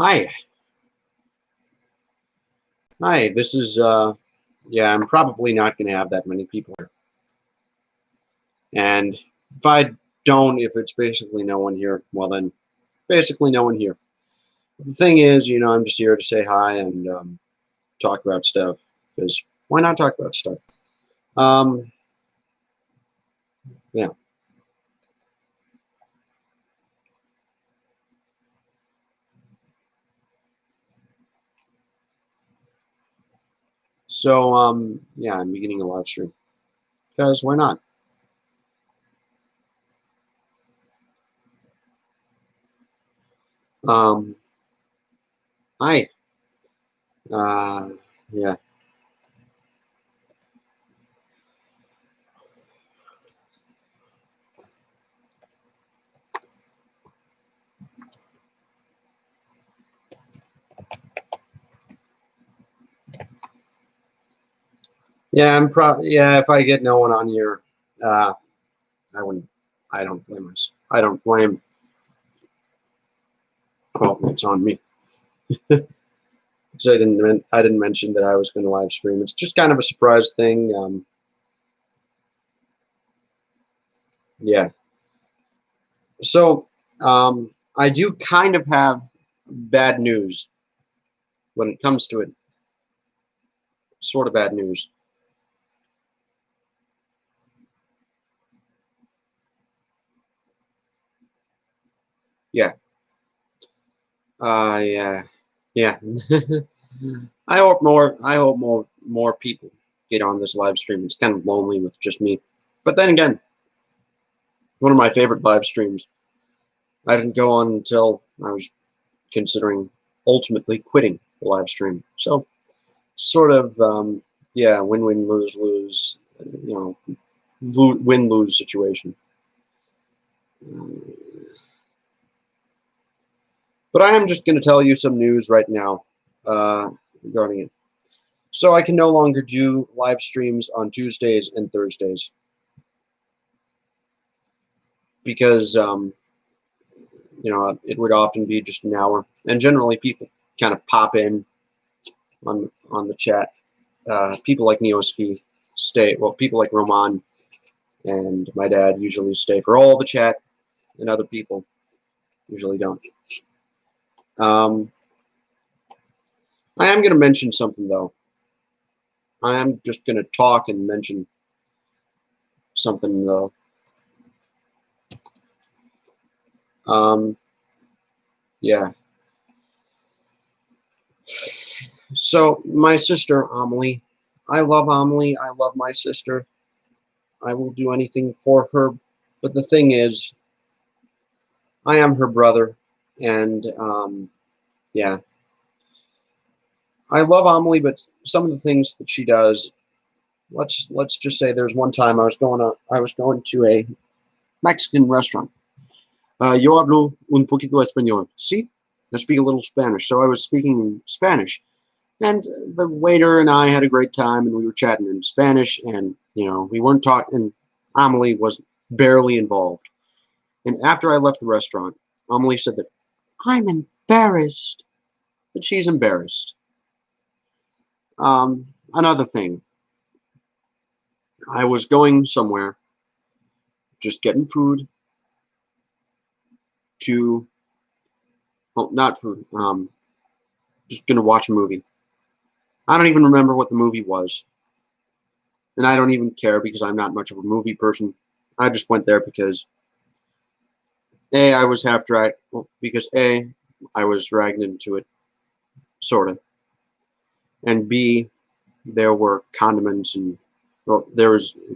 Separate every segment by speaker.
Speaker 1: Hi. Hi, this is, yeah, I'm probably not going to have that many people here. And if I don't, if it's basically no one here, well then, basically no one here. The thing is, I'm just here to say hi and talk about stuff, because why not talk about stuff? Um, yeah. So, yeah, I'm beginning a live stream, because why not? Um, Hi. Uh, yeah. Yeah, yeah, if I get no one on here, I wouldn't, I don't blame us. I don't blame, well, it's on me. So I didn't mention that I was going to live stream. It's just kind of a surprise thing. Yeah. So I do kind of have bad news when it comes to it. Sort of bad news. Yeah. Yeah. Yeah. I hope more people get on this live stream. It's kind of lonely with just me. But then again, one of my favorite live streams. I didn't go on until I was considering ultimately quitting the live stream. So sort of, yeah, win-win, lose-lose, win-lose situation. But I am just going to tell you some news right now regarding it. So I can no longer do live streams on Tuesdays and Thursdays because, it would often be just an hour. And generally people kind of pop in on the chat. People like Neoski stay, well, people like Roman and my dad usually stay for all the chat, and other people usually don't. I am going to mention something, though. I am just going to talk and mention something, though. Yeah. So, my sister, Amelie. I love Amelie. I love my sister. I will do anything for her. But the thing is, I am her brother. And, yeah. I love Amelie, but some of the things that she does, let's just say there's one time I was going to a Mexican restaurant. Yo hablo un poquito español. Sí, I speak a little Spanish. So I was speaking in Spanish, and the waiter and I had a great time, and we were chatting in Spanish, and we weren't talking. And Amelie was barely involved. And after I left the restaurant, Amelie said that I'm embarrassed. That she's embarrassed. Another thing, I was going somewhere, just getting food to, well, not food, just gonna watch a movie. I don't even remember what the movie was. And I don't even care because I'm not much of a movie person. I just went there because A, I was half dragged, well, because A, I was dragged into it, sort of. And B, there were condiments and, well,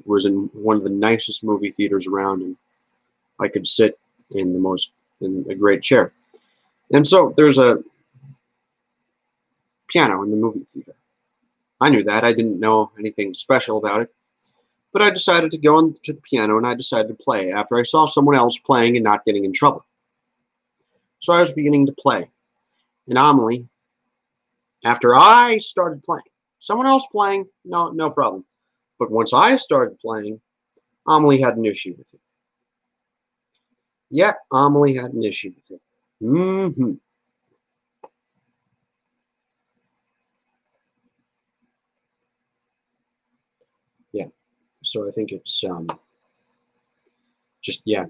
Speaker 1: was in one of the nicest movie theaters around, and I could sit in a great chair. And so there's a piano in the movie theater. I knew that. I didn't know anything special about it. But I decided to go onto the piano and I decided to play after I saw someone else playing and not getting in trouble. So I was beginning to play. And Amelie, after I started playing, someone else playing, no problem. But once I started playing, Amelie had an issue with it. Yeah, Amelie had an issue with it. So I think it's just, yeah.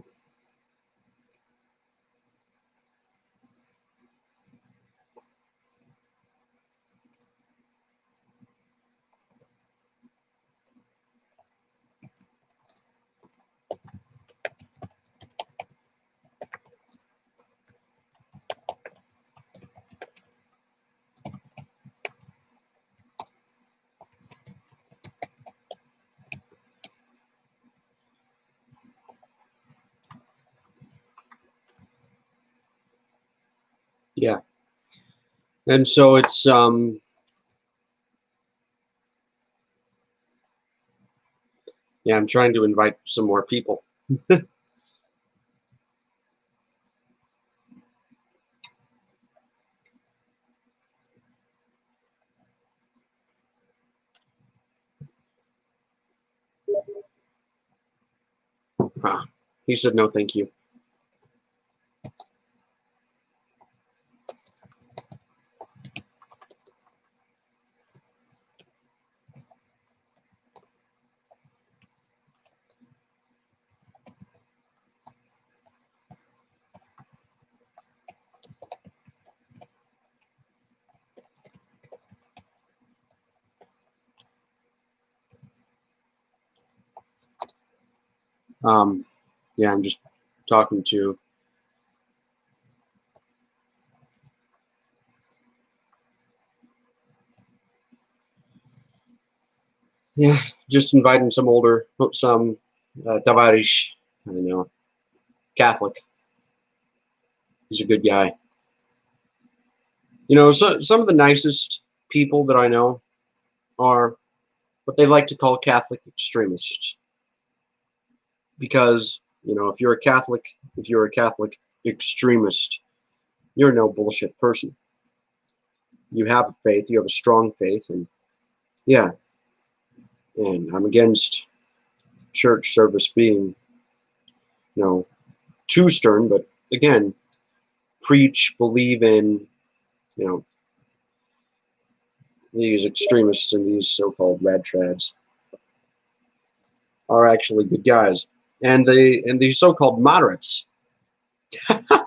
Speaker 1: Yeah. And so it's yeah, I'm trying to invite some more people. Ah, he said no, thank you. Yeah, I'm just talking to. Yeah, just inviting some older, some Tavarish, I know, Catholic. He's a good guy. You know, so, some of the nicest people that I know are what they like to call Catholic extremists. Because, you know, if you're a Catholic extremist, you're no bullshit person. You have a faith, you have a strong faith, and yeah, and I'm against church service being, you know, too stern, but again, preach, believe in, you know, these extremists and these so-called rad trads are actually good guys. And the so-called moderates are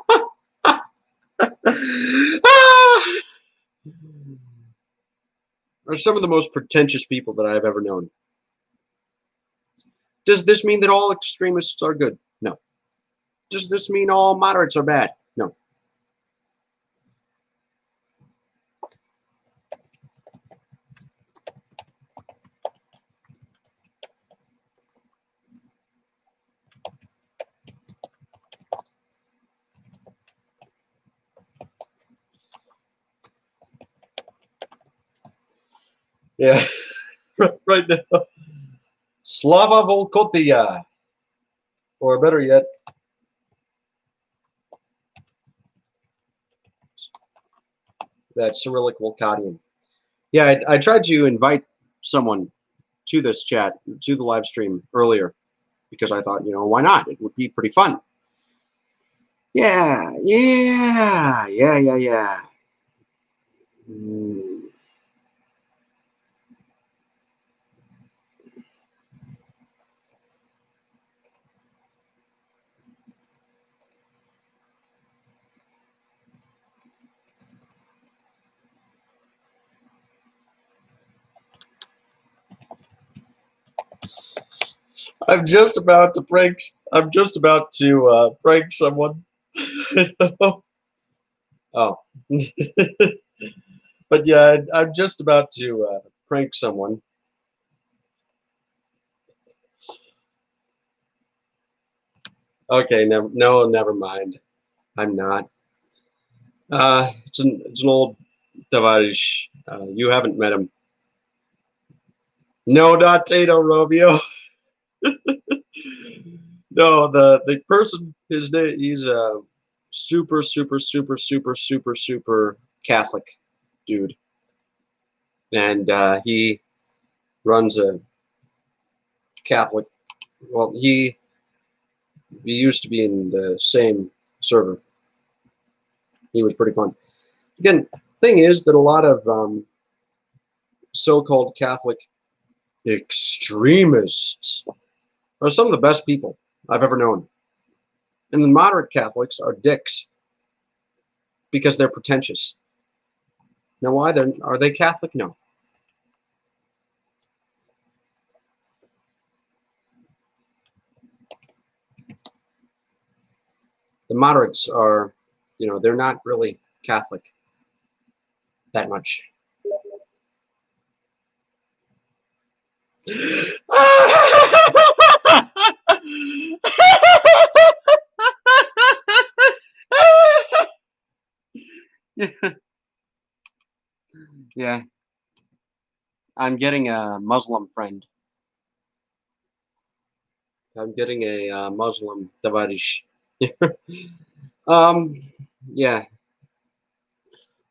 Speaker 1: some of the most pretentious people that I've ever known. Does this mean that all extremists are good? No. Does this mean all moderates are bad? No. Yeah, right now. Slava Volkotia, or better yet, that Cyrillic Volcadian. Yeah, I tried to invite someone to this chat, to the live stream earlier, because I thought, you know, why not? It would be pretty fun. Yeah, yeah, yeah, yeah, yeah. Mm. I'm just about to prank. I'm just about to prank someone. Oh, but yeah, I'm just about to prank someone. Okay, no, never mind. I'm not. It's an old Tavarish. You haven't met him. No, not Tato Romeo. No, the person. His name. He's a super, super, super, super, super, super Catholic dude, and he runs a Catholic. Well, he used to be in the same server. He was pretty fun. Again, thing is that a lot of so-called Catholic extremists are some of the best people I've ever known. And the moderate Catholics are dicks because they're pretentious. Now, why then are they Catholic? No. The moderates are, they're not really Catholic that much. Yeah. I'm getting a Muslim friend. I'm getting a Muslim Tavarish. Yeah.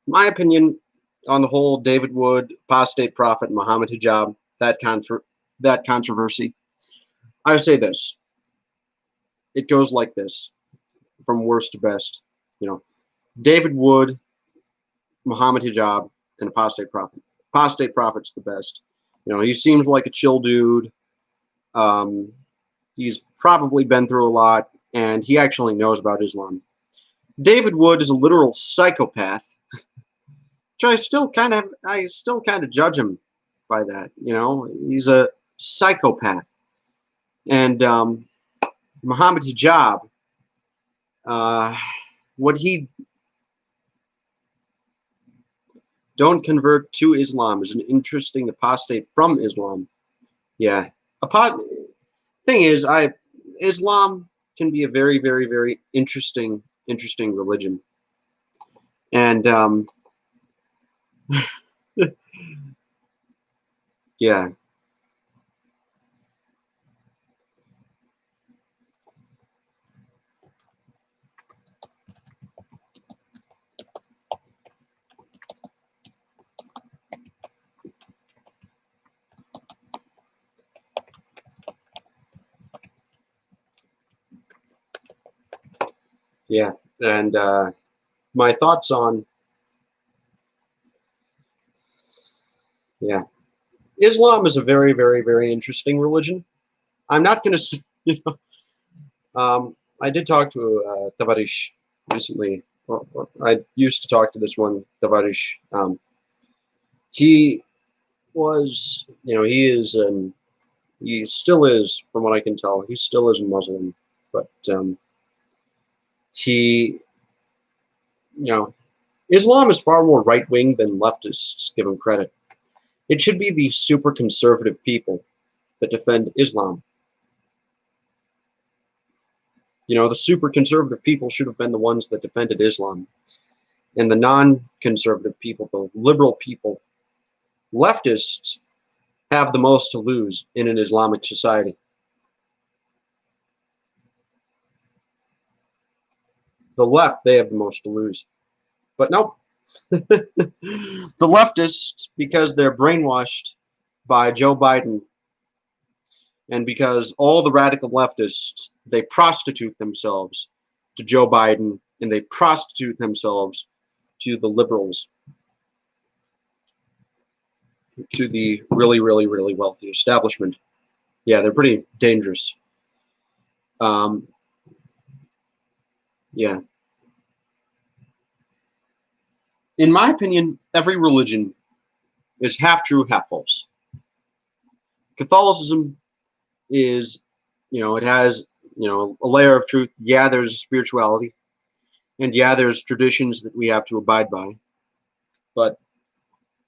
Speaker 1: My opinion on the whole David Wood, apostate prophet, Muhammad Hijab, that controversy. I say this. It goes like this, from worst to best. David Wood, Muhammad Hijab, and apostate prophet. Apostate prophet's the best. He seems like a chill dude. He's probably been through a lot, and he actually knows about Islam. David Wood is a literal psychopath, which I still kind of judge him by that. He's a psychopath. And Muhammad Hijab, what he don't convert to Islam is an interesting apostate from Islam. Yeah. Thing is, Islam can be a very, very, very interesting religion. And yeah. Yeah. And my thoughts on Islam is a very, very, very interesting religion. I'm not going to, I did talk to Tavarish recently. Well, I used to talk to this one Tavarish. He was, he still is, from what I can tell, he still is a Muslim, but he, Islam is far more right-wing than leftists give him credit. It should be the super conservative people that defend Islam. The super conservative people should have been the ones that defended Islam. And the non-conservative people, the liberal people, leftists have the most to lose in an Islamic society. The left, they have the most to lose. But no. The leftists, because they're brainwashed by Joe Biden, and because all the radical leftists, they prostitute themselves to Joe Biden, and they prostitute themselves to the liberals, to the really, really, really wealthy establishment. Yeah, they're pretty dangerous. Yeah. In my opinion, every religion is half true, half false. Catholicism is, it has, a layer of truth. Yeah, there's spirituality. And yeah, there's traditions that we have to abide by. But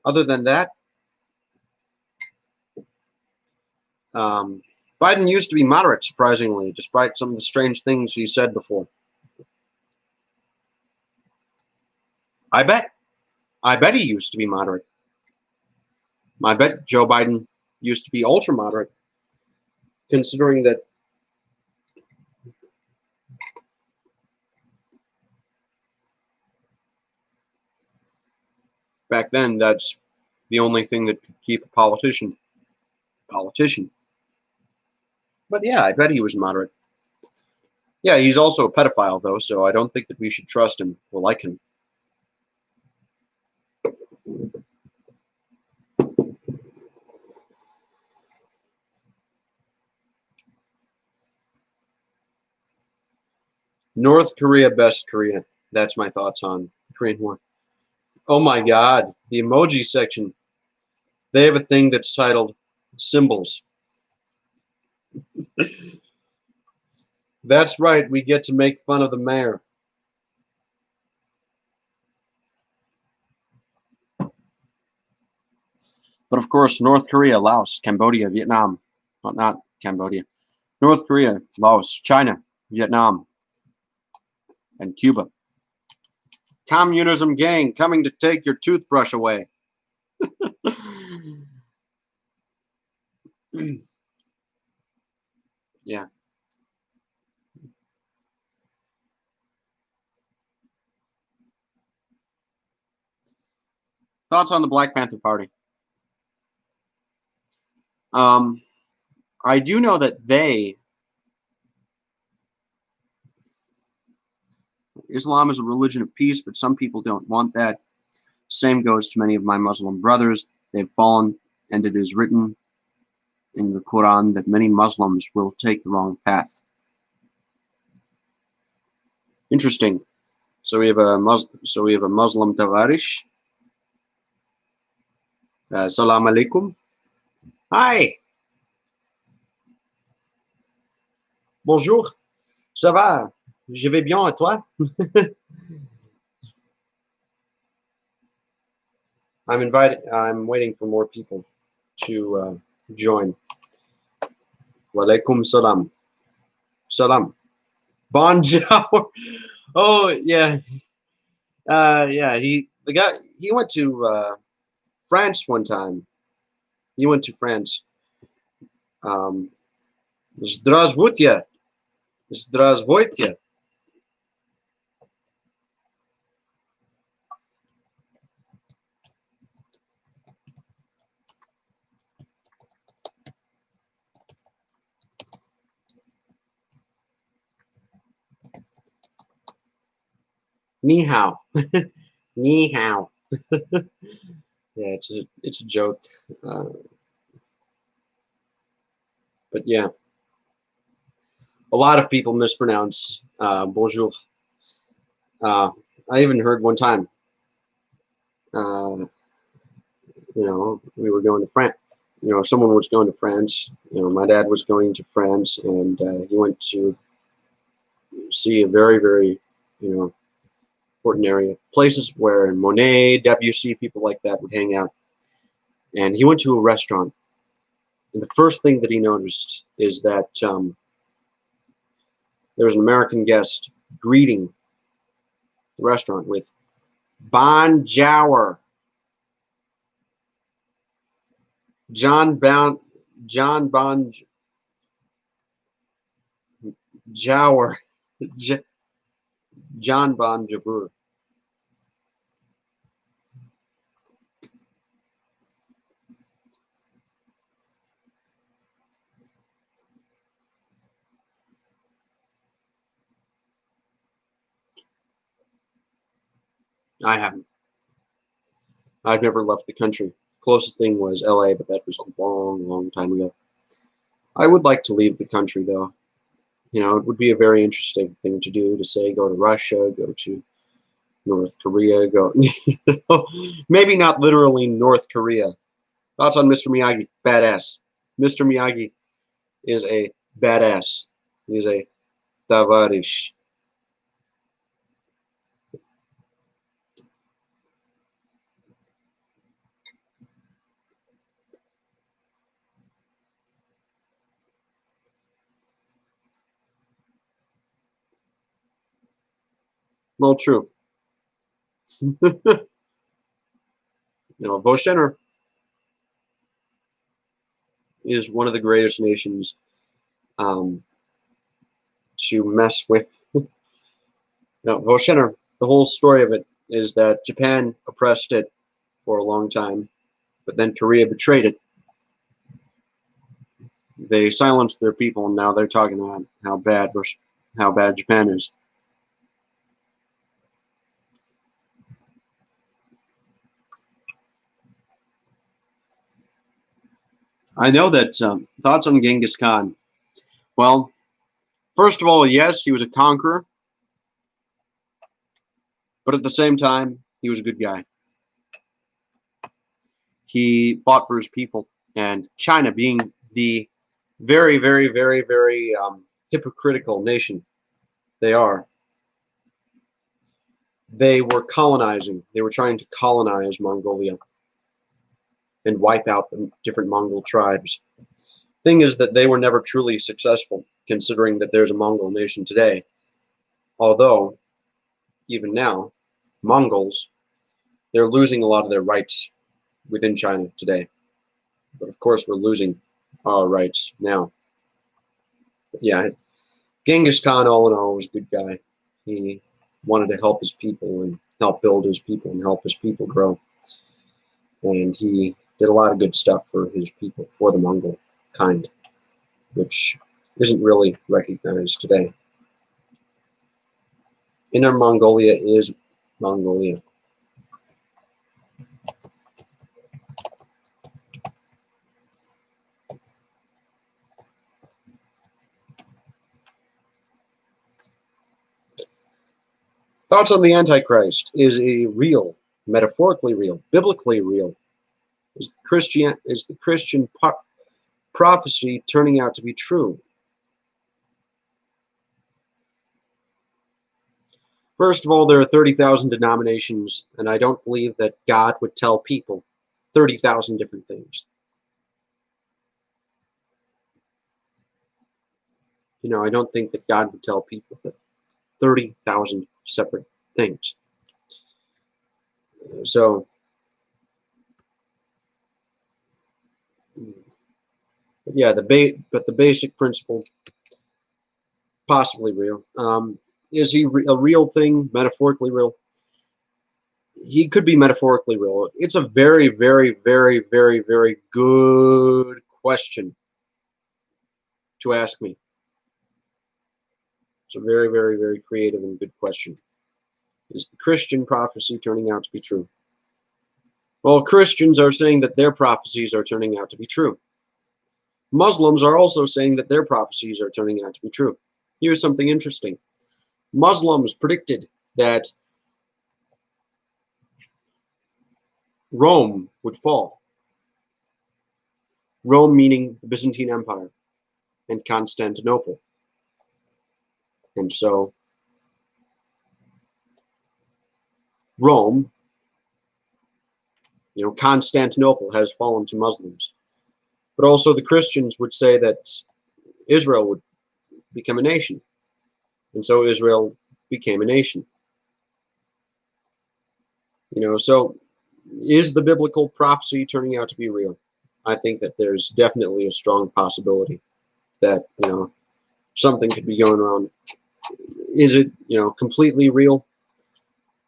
Speaker 1: other than that, Biden used to be moderate, surprisingly, despite some of the strange things he said before. I bet he used to be moderate. I bet Joe Biden used to be ultra moderate, considering that back then that's the only thing that could keep a politician. But yeah, I bet he was moderate. Yeah, he's also a pedophile, though, so I don't think that we should trust him or like him. North Korea, best Korea. That's my thoughts on the Korean War. Oh my God, the emoji section. They have a thing that's titled symbols. That's right, we get to make fun of the mayor. But of course, North Korea, Laos, Cambodia, Vietnam. Well, not Cambodia. North Korea, Laos, China, Vietnam, and Cuba. Communism gang coming to take your toothbrush away. Yeah. Thoughts on the Black Panther Party? I do know that Islam is a religion of peace, but some people don't want that. Same goes to many of my Muslim brothers. They've fallen, and it is written in the Quran that many Muslims will take the wrong path. Interesting. So we have a Muslim Tavarish. Salam alaikum. Hi. Bonjour. Ça va? Je vais bien, et toi? I'm waiting for more people to join. Walaikum salam. Salam. Bonjour. Oh yeah. Yeah, he went to France one time. He went to France. Um Zdravstvuyte. Zdravstvuyte. Ni hao. Ni hao. Yeah, it's a joke. But yeah, a lot of people mispronounce bonjour. I even heard one time, we were going to France. Someone was going to France. My dad was going to France, and he went to see a very, very, important area. Places where Monet, Debussy, people like that would hang out. And he went to a restaurant. And the first thing that he noticed is that there was an American guest greeting the restaurant with Bonjour. John Bon Jour. John Bon Jour. I haven't. I've never left the country. Closest thing was LA, but that was a long, long time ago. I would like to leave the country, though. It would be a very interesting thing to do, to say go to Russia, go to North Korea, maybe not literally North Korea. Thoughts on Mr. Miyagi? Badass. Mr. Miyagi is a badass. He is a tavarish. Well, true. Voshner is one of the greatest nations to mess with. Voshner, the whole story of it is that Japan oppressed it for a long time, but then Korea betrayed it. They silenced their people, and now they're talking about how bad Japan is. I know that thoughts on Genghis Khan. Well, first of all, yes, he was a conqueror. But at the same time, he was a good guy. He fought for his people. And China, being the very, very, very, very hypocritical nation they are, they were colonizing. They were trying to colonize Mongolia and wipe out the different Mongol tribes. Thing is that they were never truly successful, considering that there's a Mongol nation today. Although, even now, Mongols, they're losing a lot of their rights within China today. But of course, we're losing our rights now. But yeah, Genghis Khan, all in all, was a good guy. He wanted to help his people and help build his people and help his people grow. And he did a lot of good stuff for his people, for the Mongol kind, which isn't really recognized today. Inner Mongolia is Mongolia. Thoughts on the Antichrist. Is a real, metaphorically real, biblically real? Is the Christian prophecy turning out to be true? First of all, there are 30,000 denominations, and I don't believe that God would tell people 30,000 different things. You know, I don't think that God would tell people that 30,000 separate things. So, yeah, the basic principle, possibly real. Is he a real thing, metaphorically real? He could be metaphorically real. It's a very, very, very, very, very good question to ask me. It's a very, very, very creative and good question. Is the Christian prophecy turning out to be true? Well, Christians are saying that their prophecies are turning out to be true. Muslims are also saying that their prophecies are turning out to be true. Here's something interesting. Muslims predicted that Rome would fall. Rome meaning the Byzantine Empire and Constantinople. And so Rome, you know, Constantinople has fallen to Muslims. But also the Christians would say that Israel would become a nation. And so Israel became a nation. You know, so is the biblical prophecy turning out to be real? I think that there's definitely a strong possibility that, you know, something could be going on. Is it, you know, completely real?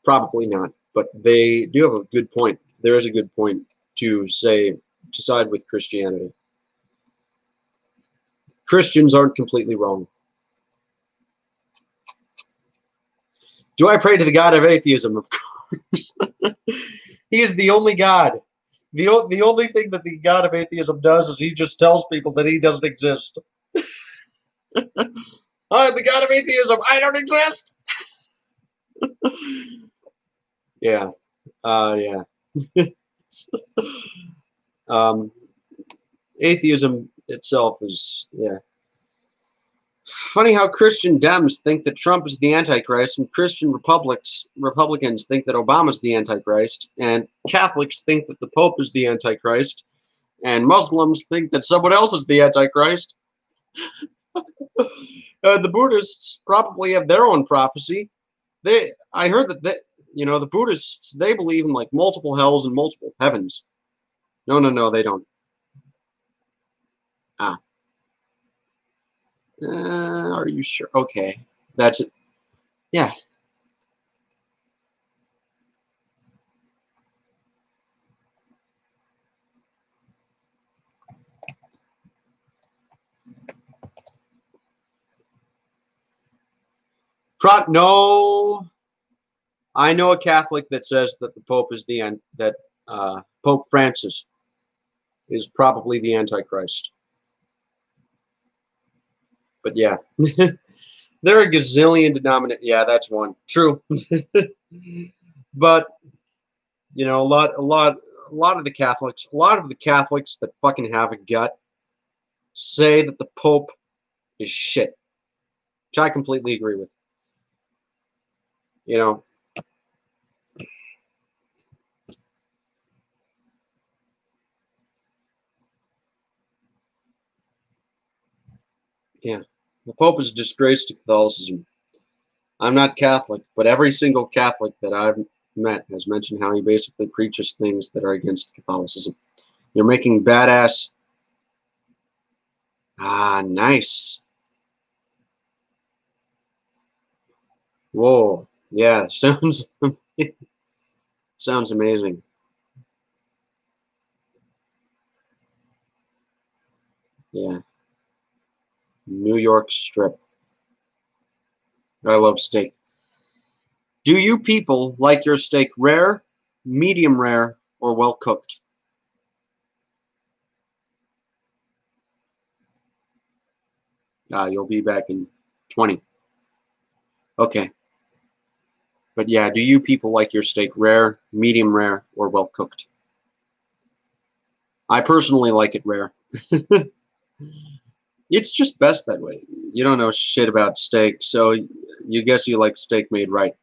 Speaker 1: Probably not. But they do have a good point. There is a good point to side with Christianity. Christians aren't completely wrong. Do I pray to the God of atheism? Of course. He is the only God. The only thing that the God of atheism does is he just tells people that he doesn't exist. I'm the God of atheism. I don't exist. Yeah. Yeah. Atheism itself is, yeah. Funny how Christian Dems think that Trump is the Antichrist, and Christian Republicans think that Obama's the Antichrist, and Catholics think that the Pope is the Antichrist, and Muslims think that someone else is the Antichrist. The Buddhists probably have their own prophecy. I heard that you know, the Buddhists, they believe in like multiple hells and multiple heavens. No, they don't. Ah. Are you sure? Okay, that's it. Yeah. No, I know a Catholic that says that the Pope is that Pope Francis is probably the Antichrist. But yeah, There are a gazillion denominations. Yeah, that's one. True. But a lot of the Catholics that fucking have a gut say that the Pope is shit, which I completely agree with. You know, yeah, the Pope is a disgrace to Catholicism. I'm not Catholic, but every single Catholic that I've met has mentioned how he basically preaches things that are against Catholicism. You're making badass. Ah, nice. Whoa. Yeah, sounds amazing. Yeah. New York strip. I love steak. Do you people like your steak rare, medium rare, or well cooked? You'll be back in 20. Okay. But yeah, do you people like your steak rare, medium rare, or well cooked? I personally like it rare. It's just best that way. You don't know shit about steak, so you guess you like steak made right.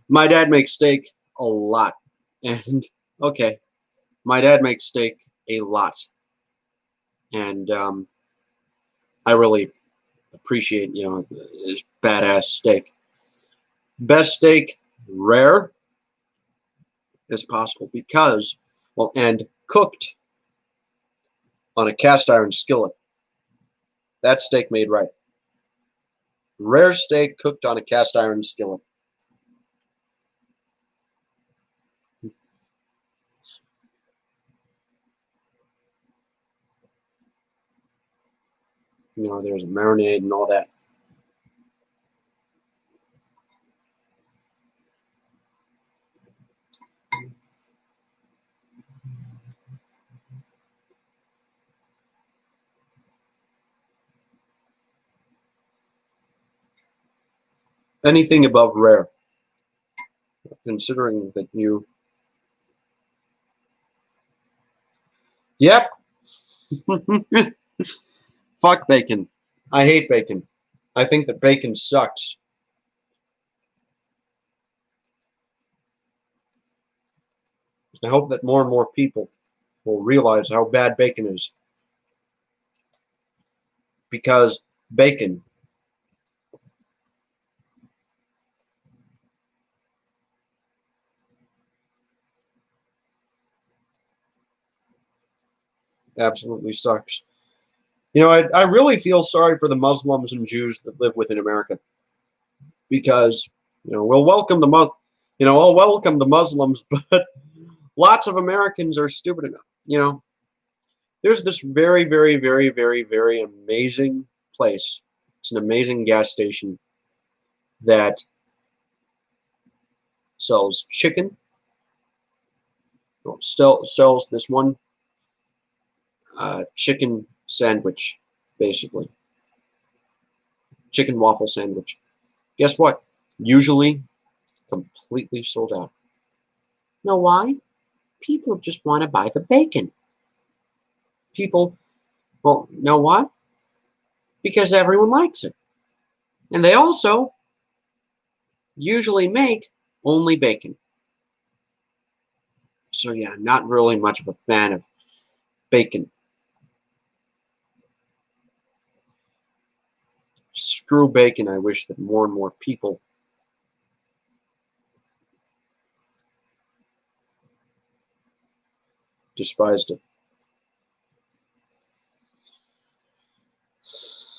Speaker 1: My dad makes steak a lot. And okay, my dad makes steak a lot. And I really appreciate, his badass steak. Best steak, rare as possible because, well, and cooked on a cast iron skillet. That steak made right. Rare steak cooked on a cast iron skillet. There's a marinade and all that. Anything above rare, considering that you. Yep. Fuck bacon. I hate bacon. I think that bacon sucks. I hope that more and more people will realize how bad bacon is. Because bacon, absolutely sucks. I really feel sorry for the Muslims and Jews that live within America because we'll welcome I'll welcome the Muslims, but lots of Americans are stupid enough. There's this very, very, very, very, very amazing place. It's an amazing gas station that sells chicken. Still sells this one chicken sandwich, basically chicken waffle sandwich. Guess what? Usually completely sold out. You know why? People just want to buy the bacon. Well, you know what? Because everyone likes it. And they also usually make only bacon. So yeah, not really much of a fan of bacon. Screw bacon. I wish that more and more people despised it.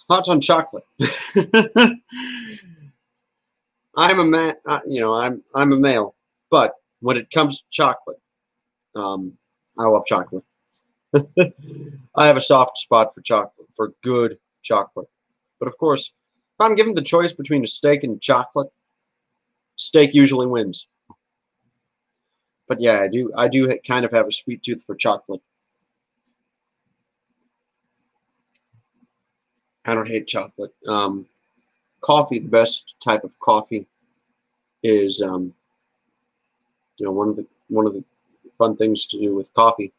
Speaker 1: Thoughts on chocolate? I'm a man. I'm a male, but when it comes to chocolate, I love chocolate. I have a soft spot for chocolate, for good chocolate. But of course, if I'm given the choice between a steak and chocolate, steak usually wins. But yeah, I do kind of have a sweet tooth for chocolate. I don't hate chocolate. coffee, the best type of coffee is, one of the fun things to do with coffee.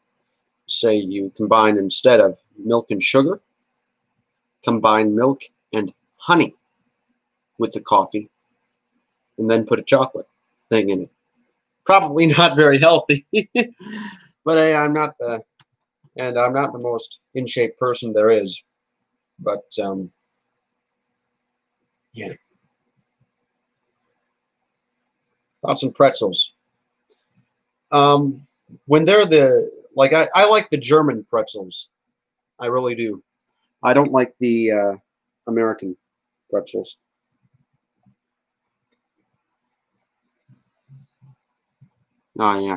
Speaker 1: Say you combine, instead of milk and sugar, combine milk and honey with the coffee, and then put a chocolate thing in it. Probably not very healthy, but hey, I'm not the most in shape person there is. But yeah, thoughts on pretzels. Um, when they're I like the German pretzels. I really do. I don't like the American pretzels. Oh yeah.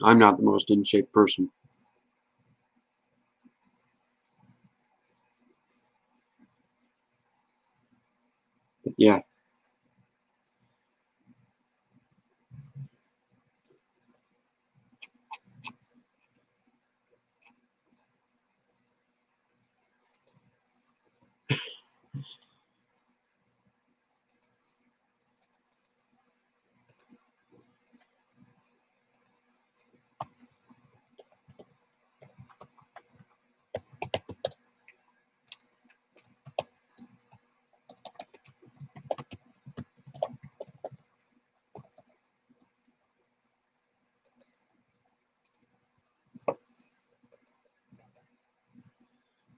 Speaker 1: I'm not the most in shape person. But yeah.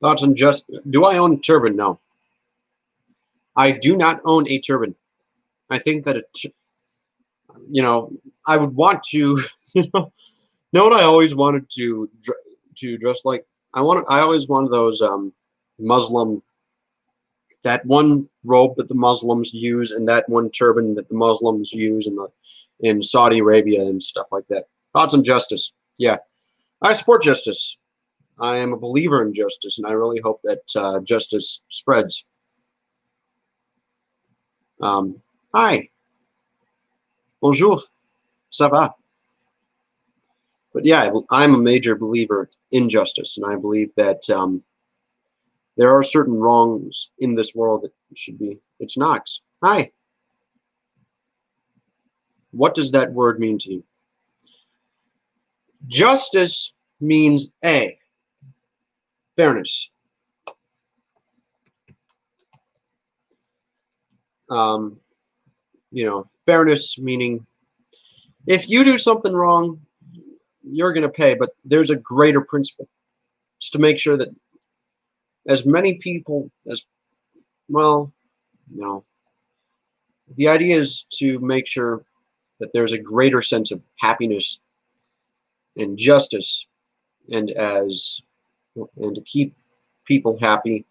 Speaker 1: Thoughts on just, do I own a turban? No. I do not own a turban. I think that I would want to, know what I always wanted to dress like? I always wanted those Muslim, that one robe that the Muslims use, and that one turban that the Muslims use in Saudi Arabia and stuff like that. Thoughts on justice? Yeah, I support justice. I am a believer in justice, and I really hope that justice spreads. Um, Hi, bonjour, ça va? But yeah, I'm a major believer in justice, and I believe that there are certain wrongs in this world that should be. It's Knox. Hi. What does that word mean to you? Justice means A, fairness. Um, fairness meaning if you do something wrong, you're going to pay, but there's a greater principle. It's to make sure that as many people as, well, no. The idea is to make sure that there's a greater sense of happiness and justice, and to keep people happy,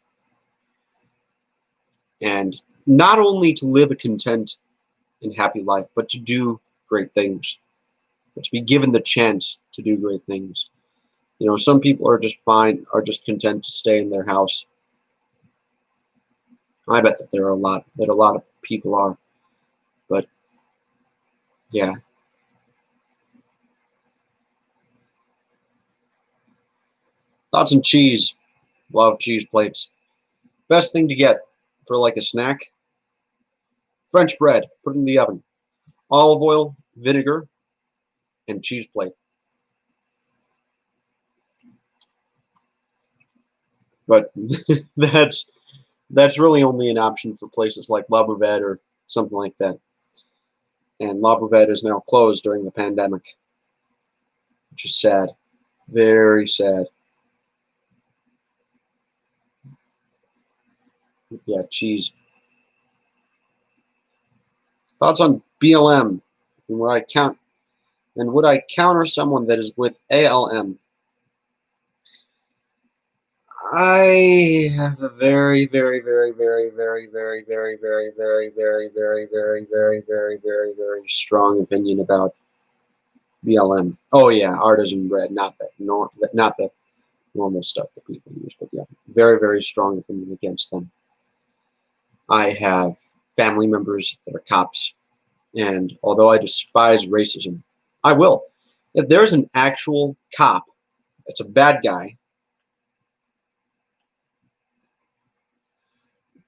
Speaker 1: and not only to live a content and happy life, but to do great things, but to be given the chance to do great things. Some people are just content to stay in their house. I bet that a lot of people are, but yeah. Thoughts on cheese? Love cheese plates. Best thing to get for like a snack? French bread, put it in the oven. Olive oil, vinegar, and cheese plate. But that's really only an option for places like La Bouvette or something like that. And La Bouvette is now closed during the pandemic, which is sad. Very sad. Yeah, cheese. Thoughts on BLM? And would I counter someone that is with ALM? I have a very, very, very, very, very, very, very, very, very, very, very, very, very, very, very, very strong opinion about BLM. Oh yeah, artisan bread, not the normal stuff that people use, but yeah, very, very strong opinion against them. I have family members that are cops, and although I despise racism, I will. If there's an actual cop that's a bad guy,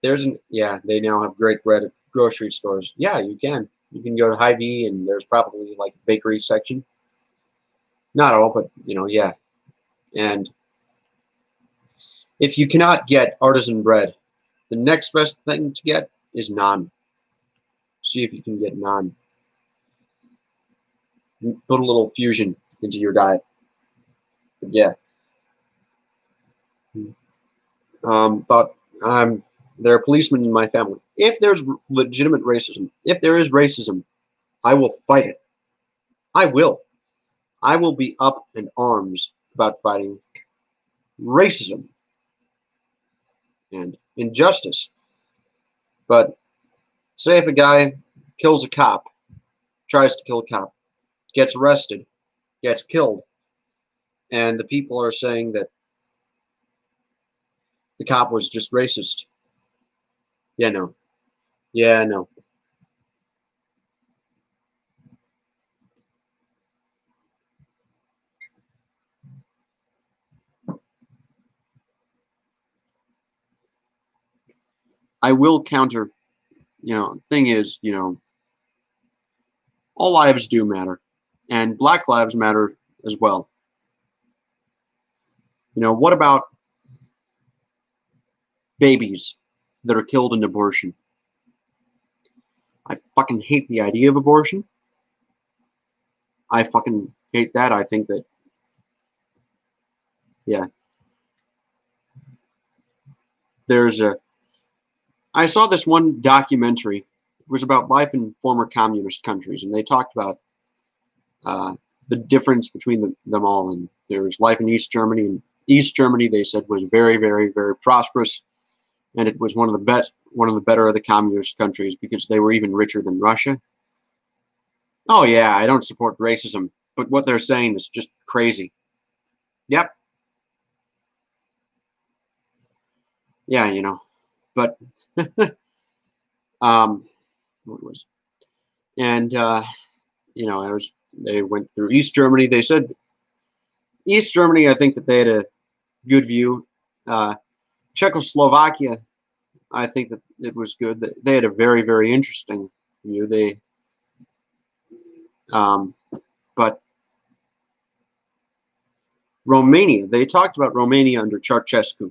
Speaker 1: Yeah, they now have great bread at grocery stores. Yeah, you can. You can go to Hy-Vee and there's probably like a bakery section. Not all, but yeah. And if you cannot get artisan bread, the next best thing to get is naan. See if you can get naan. Put a little fusion into your diet. But yeah. Thought there are policemen in my family. If there's legitimate racism, if there is racism, I will fight it. I will. I will be up in arms about fighting racism and injustice. But say if a guy kills a cop, tries to kill a cop, gets arrested, gets killed, and the people are saying that the cop was just racist. Yeah, no. Yeah, no. I will counter, thing is, all lives do matter. And black lives matter as well. What about babies that are killed in abortion? I fucking hate the idea of abortion. I fucking hate that. I think that, yeah, I saw this one documentary. It was about life in former communist countries, and they talked about uh, the difference between them all. And there was life in East Germany. And East Germany, they said, was very, very, very prosperous, and it was one of the better of the communist countries because they were even richer than Russia. Oh yeah, I don't support racism, but what they're saying is just crazy. Yep. Yeah, but um, what was and I was they went through East Germany. They said East Germany. I think that they had a good view. Uh, Czechoslovakia, I think that it was good. That they had a very, very interesting view. Um, but Romania, they talked about Romania under Ceausescu.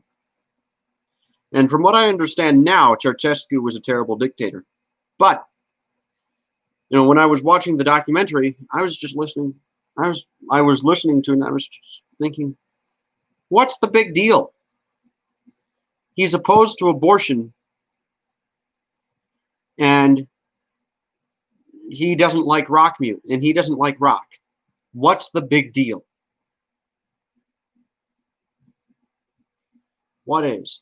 Speaker 1: And from what I understand now, Ceausescu was a terrible dictator. But when I was watching the documentary, I was just listening. I was listening to it, and I was just thinking, what's the big deal? He's opposed to abortion, and he doesn't like rock music, and he doesn't like rock. What's the big deal? What is?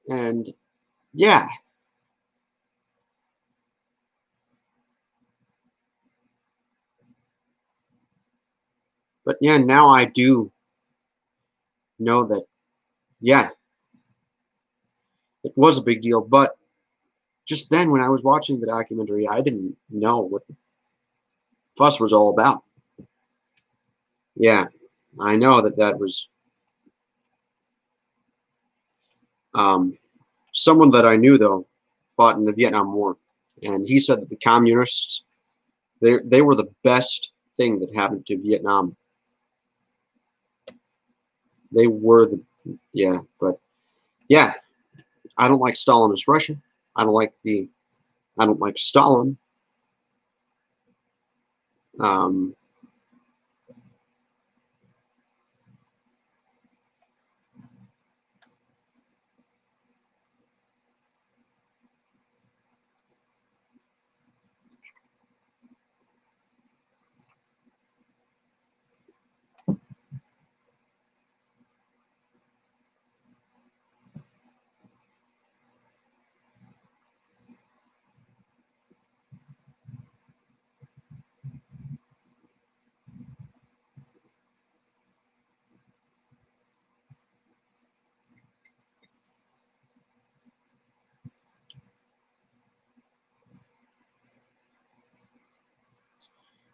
Speaker 1: And yeah, but yeah, now I do know that, yeah, it was a big deal. But just then, when I was watching the documentary, I didn't know what the fuss was all about. Yeah, I know that was um, someone that I knew, though, fought in the Vietnam War, and he said that the communists, they were the best thing that happened to Vietnam. They were yeah, but yeah, I don't like Stalinist Russia. I don't like Stalin. Um,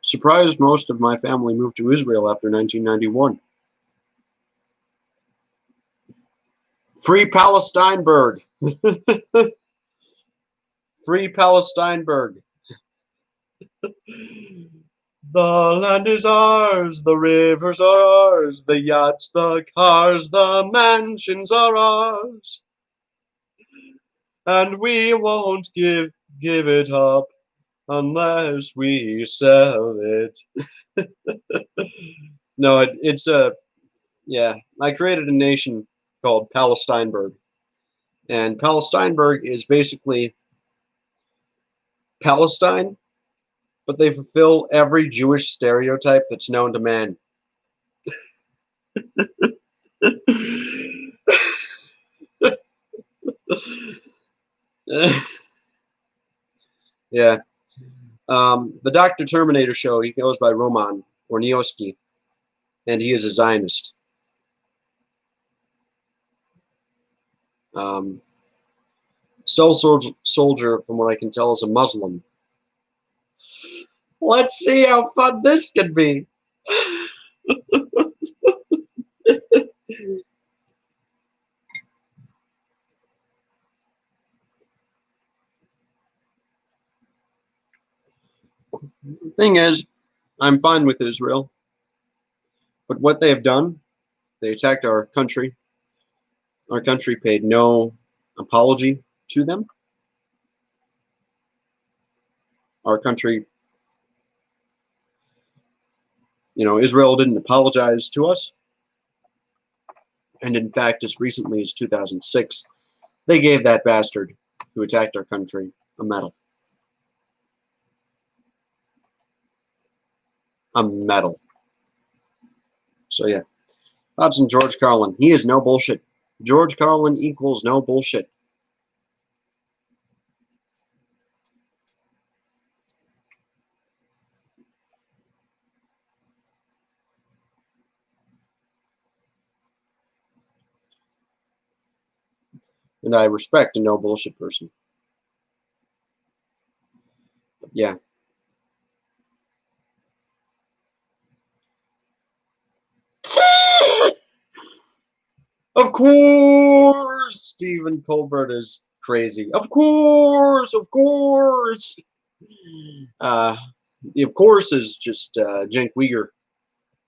Speaker 1: Surprised most of my family moved to Israel after 1991. Free Palestine, Berg. Free Palestineburg. The land is ours, the rivers are ours, the yachts, the cars, the mansions are ours. And we won't give it up unless we sell it. No, it's a, yeah, I created a nation called Palestineburg. And Palestineburg is basically Palestine, but they fulfill every Jewish stereotype that's known to man. Yeah. The Dr. Terminator show, he goes by Roman Orniowski, and he is a Zionist. Soul Soldier, from what I can tell, is a Muslim. Let's see how fun this can be. The thing is, I'm fine with Israel, but what they have done, they attacked our country. Our country paid no apology to them. Our country, Israel didn't apologize to us. And in fact, as recently as 2006, they gave that bastard who attacked our country a medal. A medal. So yeah, thoughts on George Carlin. He is no bullshit. George Carlin equals no bullshit. And I respect a no bullshit person. But yeah. Of course, Stephen Colbert is crazy. Of course, of course. Of course is just Cenk Uygur.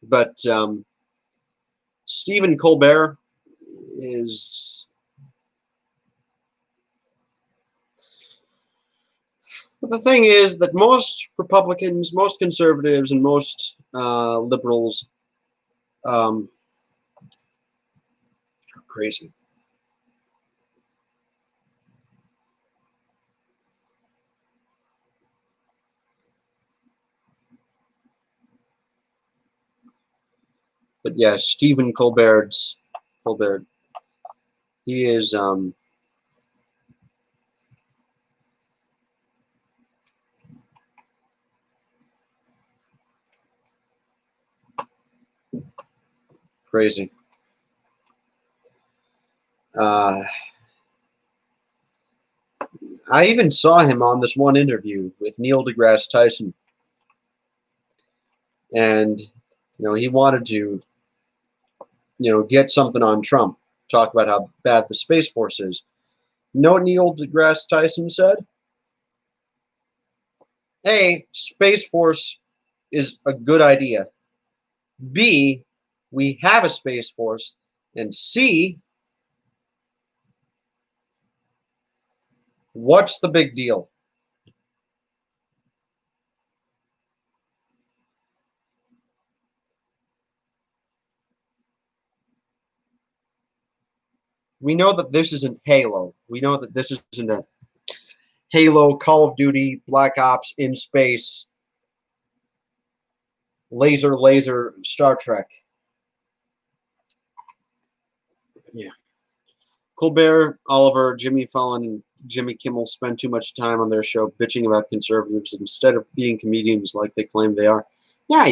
Speaker 1: But Stephen Colbert is... But the thing is that most Republicans, most conservatives, and most liberals are crazy. But yeah, Stephen Colbert, he is crazy. I even saw him on this one interview with Neil deGrasse Tyson, and he wanted to get something on Trump, talk about how bad the Space Force is. You know what Neil deGrasse Tyson said? A, Space Force is a good idea. B, we have a Space Force. And C, what's the big deal? We know that this isn't Halo. We know that this isn't a Halo, Call of Duty, Black Ops, in space, laser, Star Trek. Yeah. Colbert, Oliver, Jimmy Fallon, and Jimmy Kimmel spend too much time on their show bitching about conservatives instead of being comedians like they claim they are. Yeah,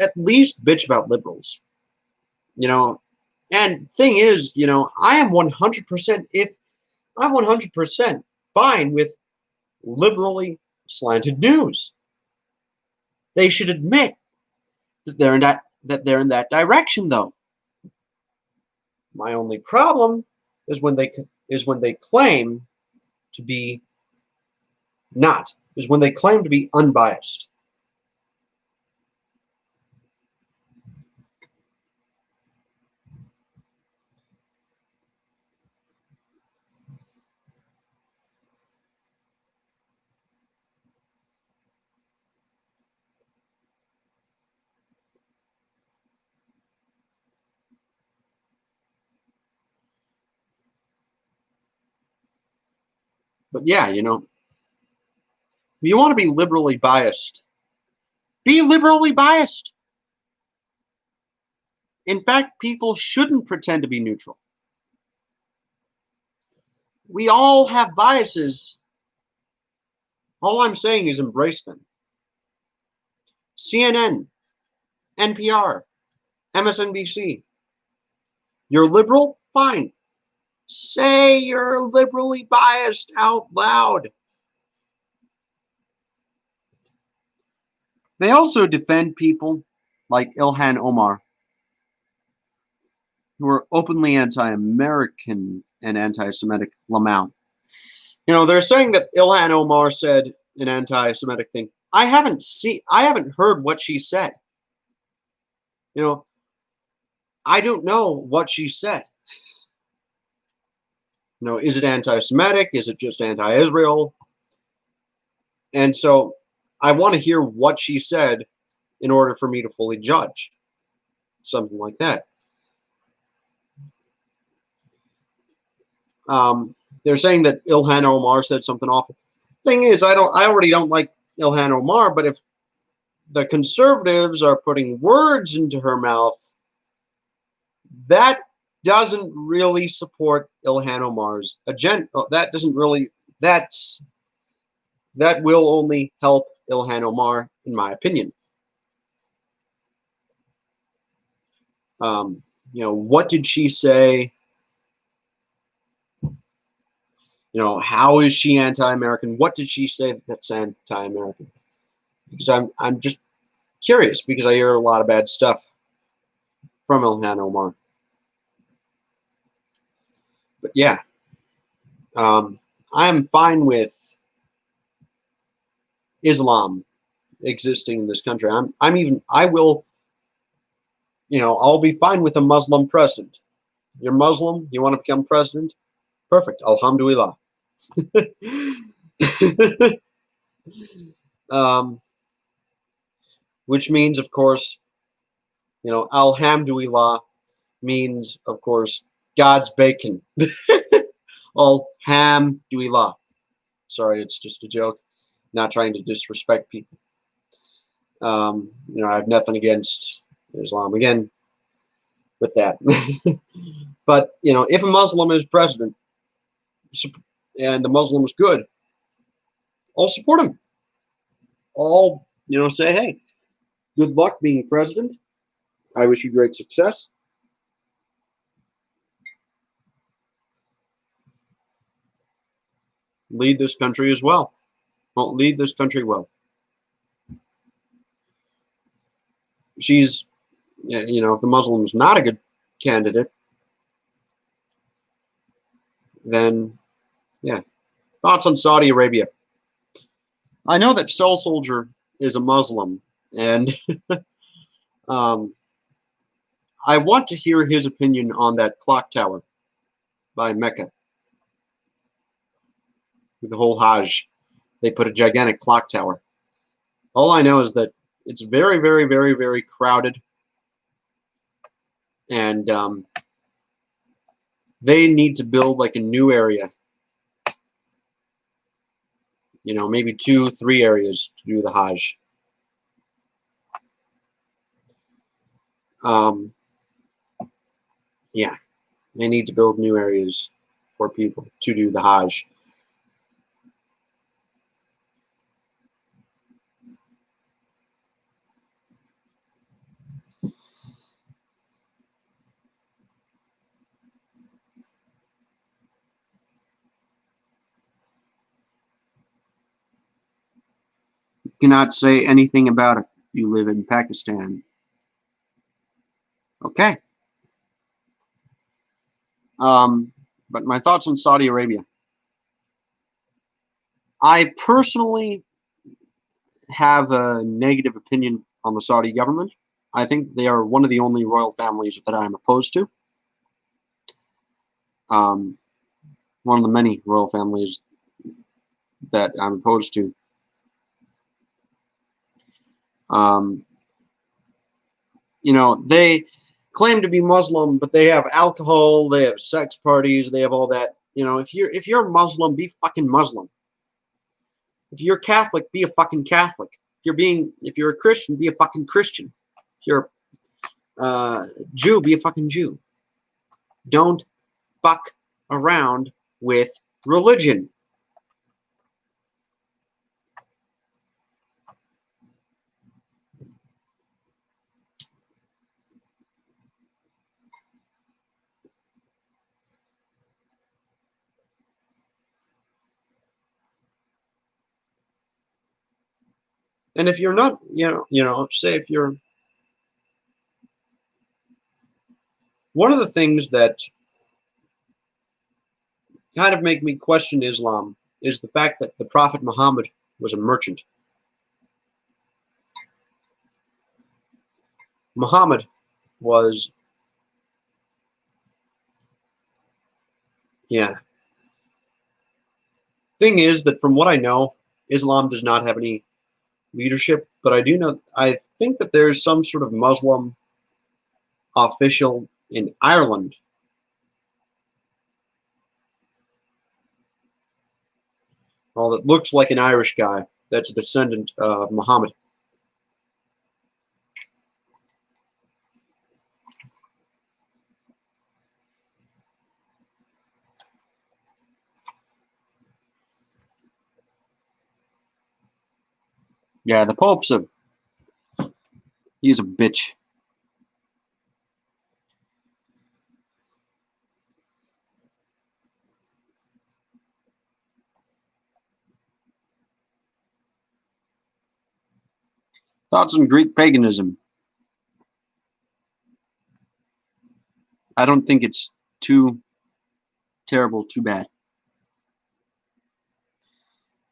Speaker 1: at least bitch about liberals. And thing is, I am 100% I'm 100% fine with liberally slanted news. They should admit that they're in that direction, though. My only problem is when they claim to be not, is when they claim to be unbiased. But yeah, you know, if you want to be liberally biased, be liberally biased. In fact, people shouldn't pretend to be neutral. We all have biases. All I'm saying is embrace them. CNN, NPR, MSNBC. You're liberal? Fine. Say you're liberally biased out loud. They also defend people like Ilhan Omar, who are openly anti-American and anti-Semitic lamau. You know, they're saying that Ilhan Omar said an anti-Semitic thing. I haven't heard what she said. You know, I don't know what she said. You know, is it anti-Semitic? Is it just anti-Israel? And so I want to hear what she said in order for me to fully judge. Something like that. They're saying that Ilhan Omar said something awful. Thing is, I already don't like Ilhan Omar, but if the conservatives are putting words into her mouth, that doesn't really support Ilhan Omar's agenda. That doesn't really. That will only help Ilhan Omar, in my opinion. You know, what did she say? You know, how is she anti-American? What did she say that's anti-American? Because I'm just curious, because I hear a lot of bad stuff from Ilhan Omar. But yeah, I'm fine with Islam existing in this country. I will, you know, I'll be fine with a Muslim president. You're Muslim, you want to become president? Perfect. Alhamdulillah. um, which means, of course, you know, Alhamdulillah means, of course, God's bacon. Alhamdulillah. Sorry, it's just a joke. Not trying to disrespect people. You know, I have nothing against Islam again with that. But, you know, if a Muslim is president and the Muslim is good, I'll support him. I'll, you know, say, hey, good luck being president. I wish you great success. Lead this country as well. Well, lead this country well. She's, you know, if the Muslim's not a good candidate, then, yeah. Thoughts on Saudi Arabia? I know that Soul Soldier is a Muslim, and I want to hear his opinion on that clock tower by Mecca. With the whole Hajj, they put a gigantic clock tower. All I know is that it's very, very, very, very crowded, and they need to build like a new area. You know, maybe 2, 3 areas to do the Hajj. Yeah, they need to build new areas for people to do the Hajj. You cannot say anything about it. You live in Pakistan. Okay. But my thoughts on Saudi Arabia. I personally have a negative opinion on the Saudi government. I think they are one of the only royal families that I'm opposed to. Um, one of the many royal families that I'm opposed to. Um, you know, they claim to be Muslim, but they have alcohol, they have sex parties, they have all that. You know, if you're Muslim, be fucking Muslim. If you're Catholic, be a fucking Catholic. If you're a Christian, be a fucking Christian. If you're Jew, be a fucking Jew. Don't fuck around with religion. And if you're not, say if you're one of the things that kind of make me question Islam is the fact that the Prophet Muhammad was a merchant. Muhammad was, yeah. Thing is that from what I know, Islam does not have any leadership, but I think that there's some sort of Muslim official in Ireland. Well, that looks like an Irish guy that's a descendant of Muhammad. Yeah, the he's a bitch. Thoughts on Greek paganism? I don't think it's too terrible, too bad.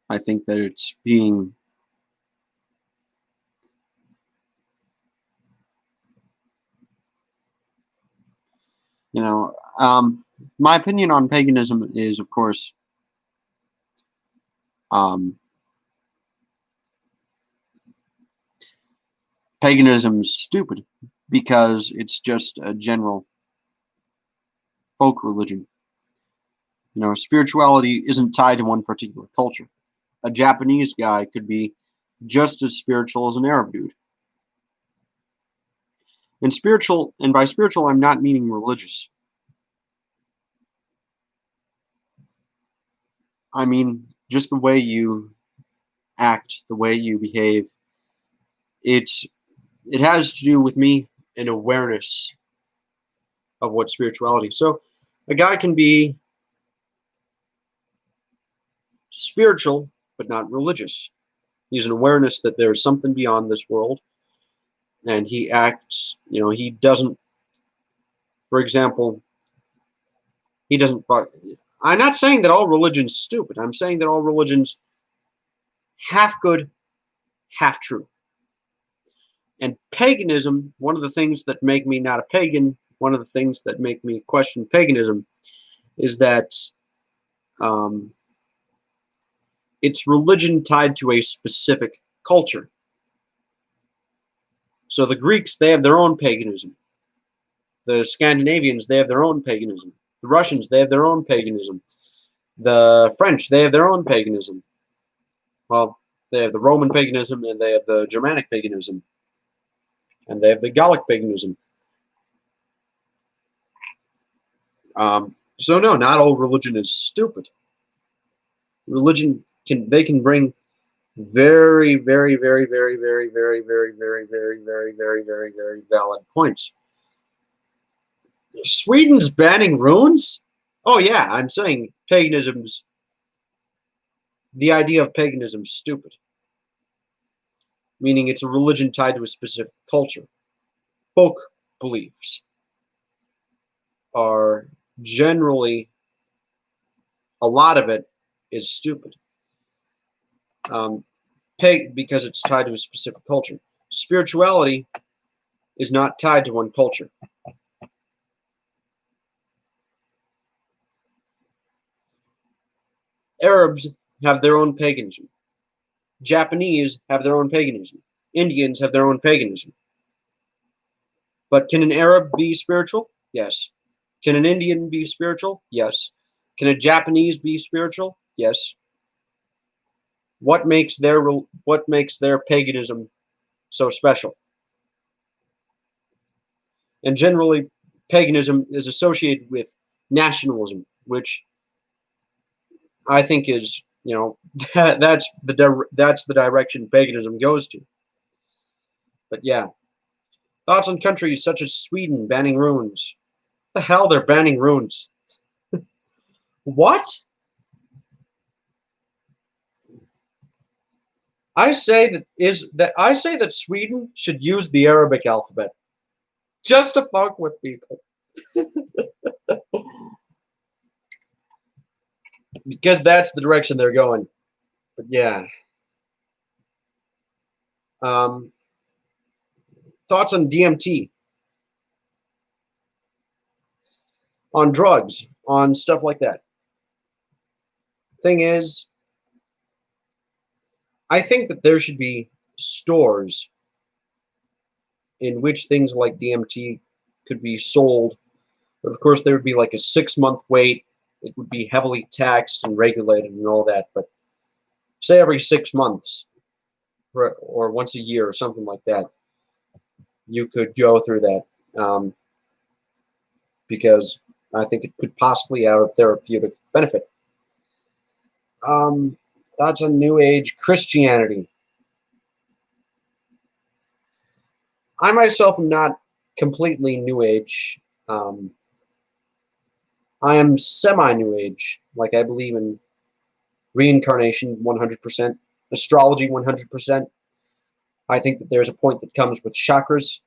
Speaker 1: I think that it's being, you know, my opinion on paganism is, of course, um, paganism is stupid because it's just a general folk religion. You know, spirituality isn't tied to one particular culture. A Japanese guy could be just as spiritual as an Arab dude. And by spiritual, I'm not meaning religious. I mean just the way you act, the way you behave. It's it has to do with me an awareness of what spirituality. So a guy can be spiritual but not religious. He's an awareness that there's something beyond this world, and he acts. He doesn't. For example, he doesn't. I'm not saying that all religion's stupid. I'm saying that all religion's half good, half true. And paganism, one of the things that make me not a pagan, one of the things that make me question paganism, is that um, it's religion tied to a specific culture. So the Greeks, they have their own paganism. The Scandinavians, they have their own paganism. The Russians, they have their own paganism. The French, they have their own paganism. Well, they have the Roman paganism, and they have the Germanic paganism, and they have the Gallic paganism. So no, not all religion is stupid. Religion can bring very, very, very, very, very, very, very, very, very, very, very, very, very valid points. Sweden's banning runes? Oh yeah, I'm saying the idea of paganism's stupid. Meaning it's a religion tied to a specific culture. Folk beliefs are generally, a lot of it is stupid. because it's tied to a specific culture. Spirituality is not tied to one culture. Arabs have their own paganism. Japanese have their own paganism. Indians have their own paganism. But can an Arab be spiritual? Yes. Can an Indian be spiritual? Yes. Can a Japanese be spiritual? Yes. What makes their paganism so special? And generally, paganism is associated with nationalism, which I think is, that's the direction paganism goes to. But yeah, thoughts on countries such as Sweden banning runes. What the hell, they're banning runes? What? I say that Sweden should use the Arabic alphabet just to fuck with people. Because that's the direction they're going. But yeah. Thoughts on DMT, on drugs, on stuff like that. Thing is, I think that there should be stores in which things like DMT could be sold. But of course, there would be like a 6-month wait. It would be heavily taxed and regulated and all that. But say every 6 months or once a year or something like that, you could go through that because I think it could possibly have a therapeutic benefit. Thoughts on New Age Christianity. I myself am not completely New Age. I am semi-New Age. Like, I believe in reincarnation 100%, astrology 100%. I think that there's a point that comes with chakras.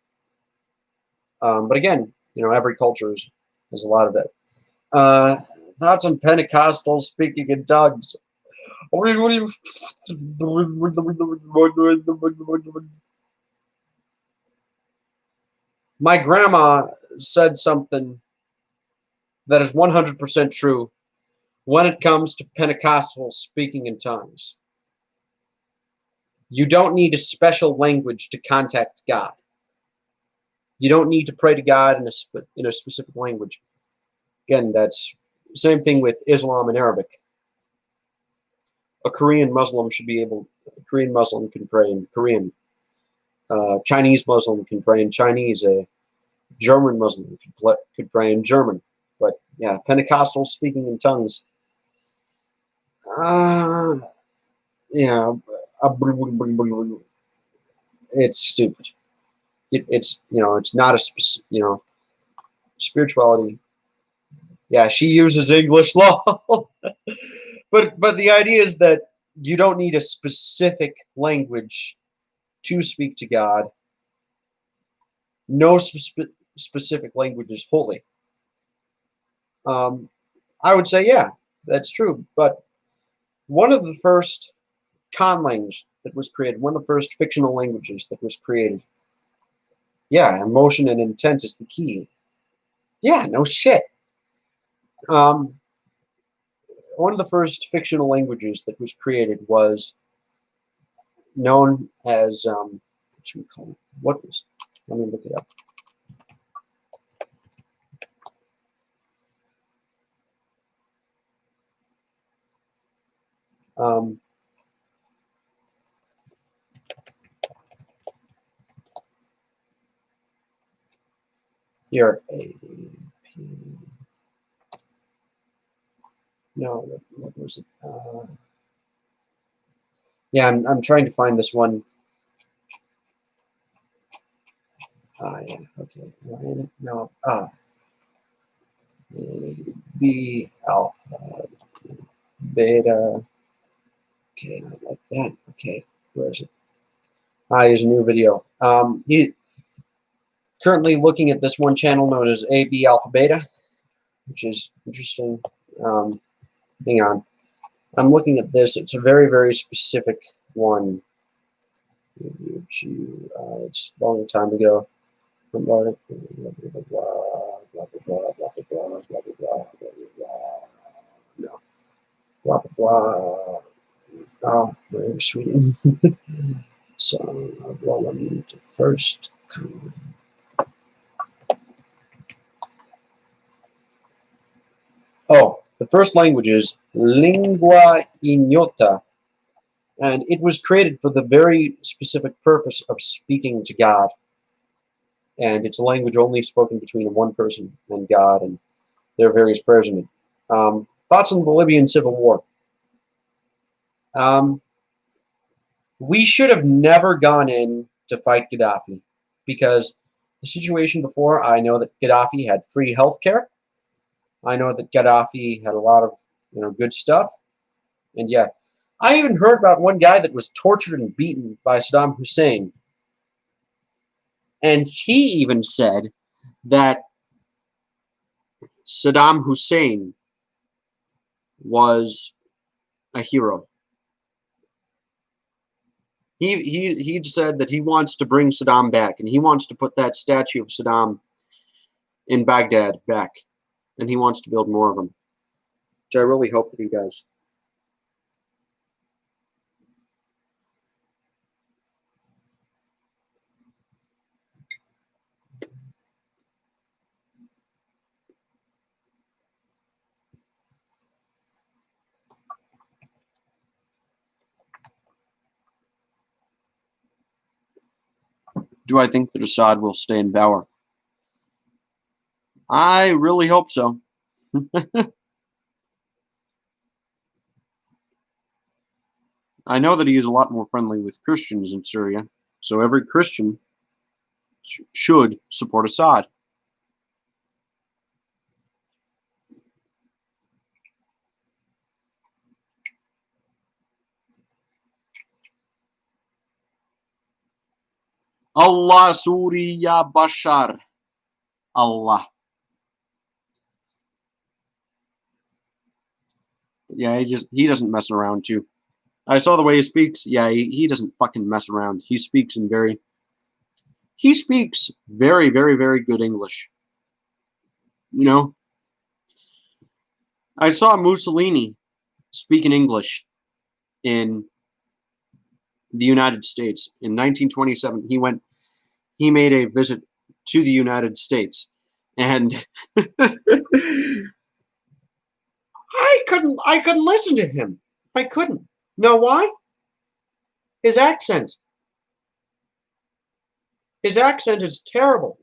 Speaker 1: But again, every culture has a lot of that. Thoughts on Pentecostals speaking in tongues. My grandma said something that is 100% true when it comes to Pentecostals speaking in tongues. You don't need a special language to contact God. You don't need to pray to God in a specific language. Again, that's the same thing with Islam and Arabic. A Korean Muslim can pray in Korean. Chinese Muslim can pray in Chinese. A German Muslim could pray in German. But yeah, Pentecostals speaking in tongues. Yeah, it's stupid. It's not a spirituality. Yeah, she uses English law, but the idea is that you don't need a specific language to speak to God. No specific language is holy. I would say, yeah, that's true. But one of the first conlangs that was created, one of the first fictional languages that was created, yeah, emotion and intent is the key. Yeah, no shit. One of the first fictional languages that was created was known as, what should we call it? Let me look it up. Here, no, what was it? Yeah, I'm trying to find this one. Yeah, okay. No, B alpha beta. Okay, not like that. Okay, where is it? Here's a new video. He currently looking at this one channel known as AB Alpha Beta, which is interesting. Hang on. I'm looking at this. It's a very, very specific one. It's a long time ago. Blah, blah, blah, blah, blah, blah, blah, blah, blah, blah, blah, blah. No. Blah, blah, blah. Oh, we're in Sweden. So, roll on to first. Oh, the first language is Lingua Ignota, and it was created for the very specific purpose of speaking to God. And it's a language only spoken between one person and God and their various prayers in it. Thoughts on the Libyan civil war? We should have never gone in to fight Gaddafi, because the situation before, I know that Gaddafi had free health care. I know that Gaddafi had a lot of good stuff. And yeah, I even heard about one guy that was tortured and beaten by Saddam Hussein. And he even said that Saddam Hussein was a hero. He said that he wants to bring Saddam back, and he wants to put that statue of Saddam in Baghdad back, and he wants to build more of them, which I really hope that he does. Do I think that Assad will stay in power? I really hope so. I know that he is a lot more friendly with Christians in Syria, so every Christian should support Assad. Allah Suriya Bashar. Allah. Yeah, he doesn't mess around too. I saw the way he speaks. Yeah, he doesn't fucking mess around. He speaks very, very, very good English. You know, I saw Mussolini speak in English in the United States in 1927. He made a visit to the United States, and I couldn't listen to him. I couldn't. Know why? His accent. His accent is terrible.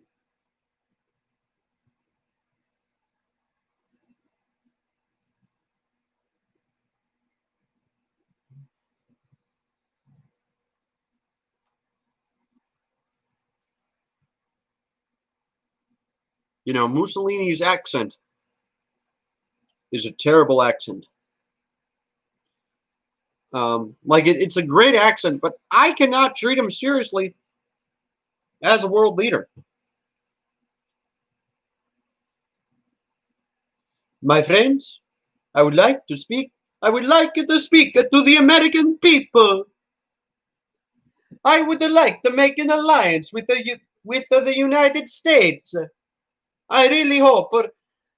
Speaker 1: Mussolini's accent is a terrible accent. It's a great accent, but I cannot treat him seriously as a world leader. My friends, I would like to speak to the American people. I would like to make an alliance with the United States. I really hope for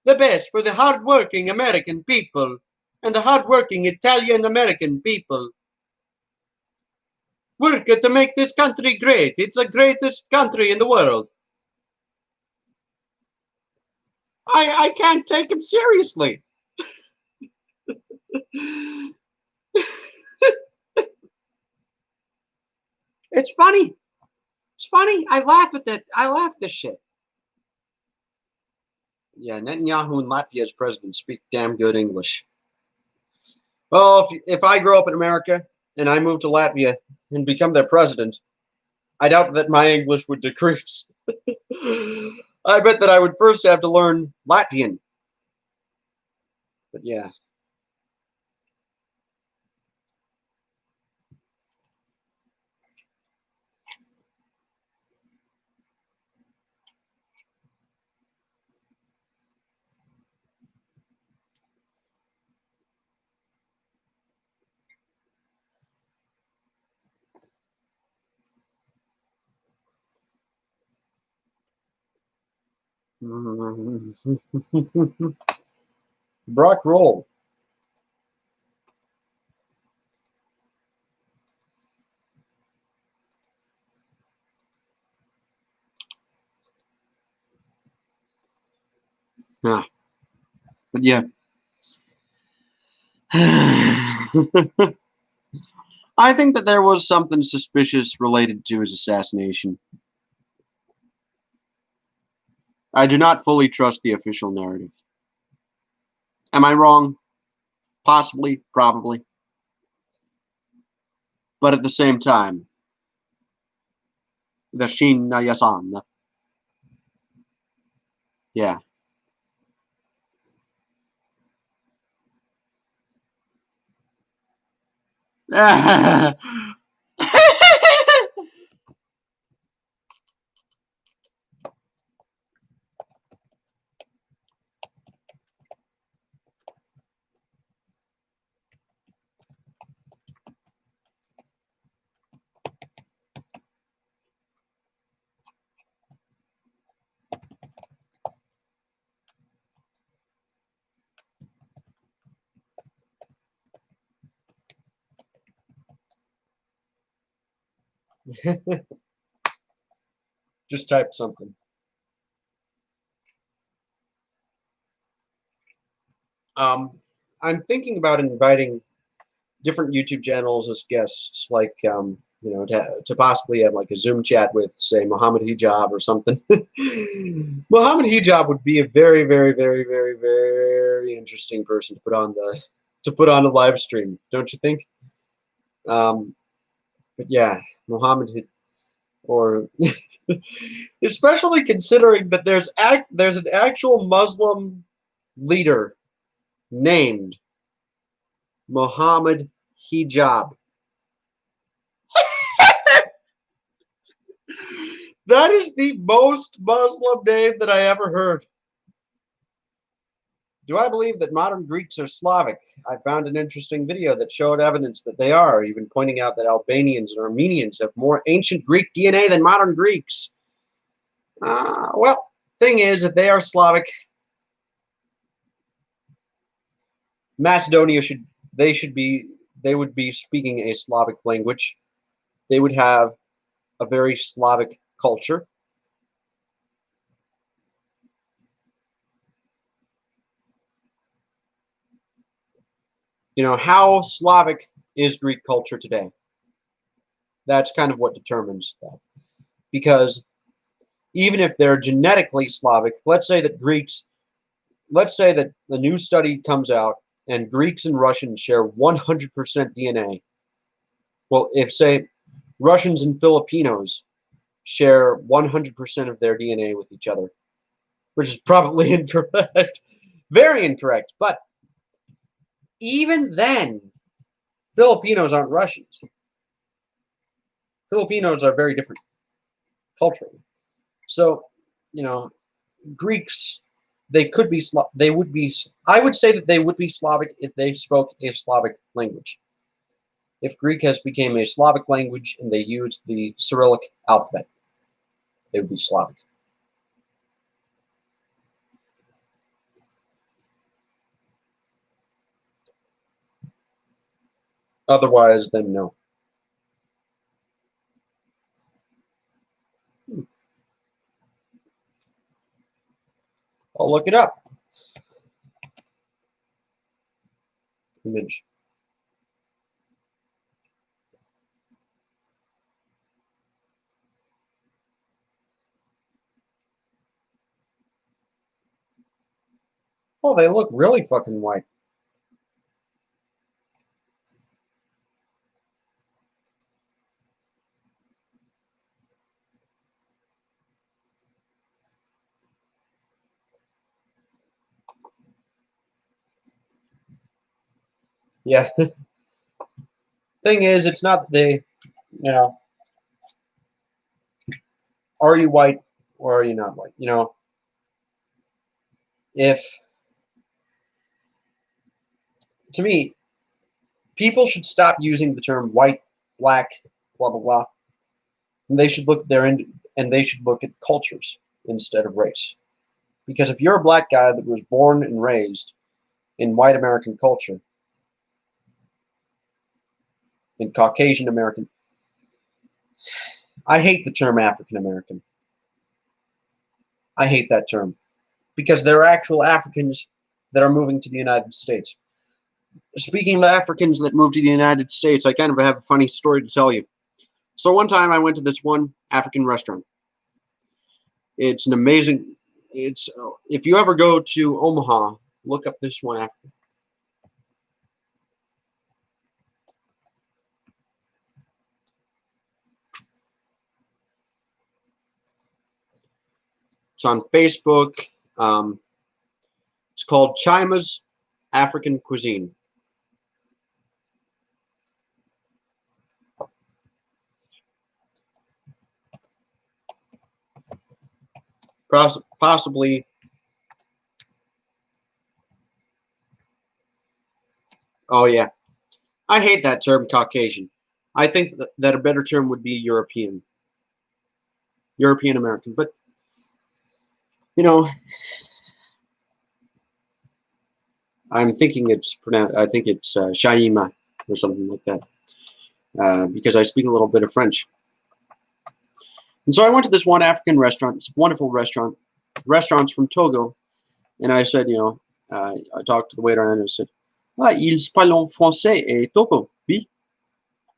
Speaker 1: the best for the hardworking American people and the hardworking Italian American people. Work to make this country great. It's the greatest country in the world. I can't take him seriously. It's funny. It's funny. I laugh at that. I laugh at this shit. Yeah, Netanyahu and Latvia's president speak damn good English. Well, if I grow up in America and I move to Latvia and become their president, I doubt that my English would decrease. I bet that I would first have to learn Latvian. But yeah. Brock roll. Ah, but yeah. I think that there was something suspicious related to his assassination. I do not fully trust the official narrative. Am I wrong? Possibly, probably. But at the same time, the Shin Yasan. Yeah. Just type something. I'm thinking about inviting different YouTube channels as guests, like to possibly have like a Zoom chat with, say, Mohammed Hijab or something. Mohammed Hijab would be a very, very, very, very, very interesting person to put on the live stream, don't you think? But yeah, Mohammed or especially considering that there's an actual Muslim leader named Mohammed Hijab. That is the most Muslim name that I ever heard. Do I believe that modern Greeks are Slavic? I found an interesting video that showed evidence that they are, even pointing out that Albanians and Armenians have more ancient Greek DNA than modern Greeks. Well, thing is, if they are Slavic, Macedonia they would be speaking a Slavic language. They would have a very Slavic culture. How Slavic is Greek culture today? That's kind of what determines that. Because even if they're genetically Slavic, let's say that the new study comes out and Greeks and Russians share 100% DNA. Well, if, say, Russians and Filipinos share 100% of their DNA with each other, which is probably incorrect, very incorrect, but even then, Filipinos aren't Russians. Filipinos are very different culturally. So, Greeks, they would be, I would say that they would be Slavic if they spoke a Slavic language. If Greek has become a Slavic language and they use the Cyrillic alphabet, they would be Slavic. Otherwise, then no. I'll look it up. Image. Oh, they look really fucking white. Yeah. Thing is, it's not that they, are you white or are you not white? If, to me, people should stop using the term white, black, blah, blah, blah. And they should look at cultures instead of race. Because if you're a black guy that was born and raised in white American culture, in Caucasian American, I hate the term African American. I hate that term. Because there are actual Africans that are moving to the United States. Speaking of Africans that moved to the United States, I kind of have a funny story to tell you. So one time I went to this one African restaurant. It's an amazing, if you ever go to Omaha, look up this one African. It's on Facebook. It's called Chima's African Cuisine. Possibly, oh yeah. I hate that term Caucasian. I think that a better term would be European. European American. But, you know, I'm thinking it's pronounced, I think it's Shaima or something like that. Because I speak a little bit of French. And so I went to this one African restaurant. It's a wonderful restaurant. The restaurant's from Togo. And I said, I talked to the waiter and I said, ils parlent français et Togo, oui?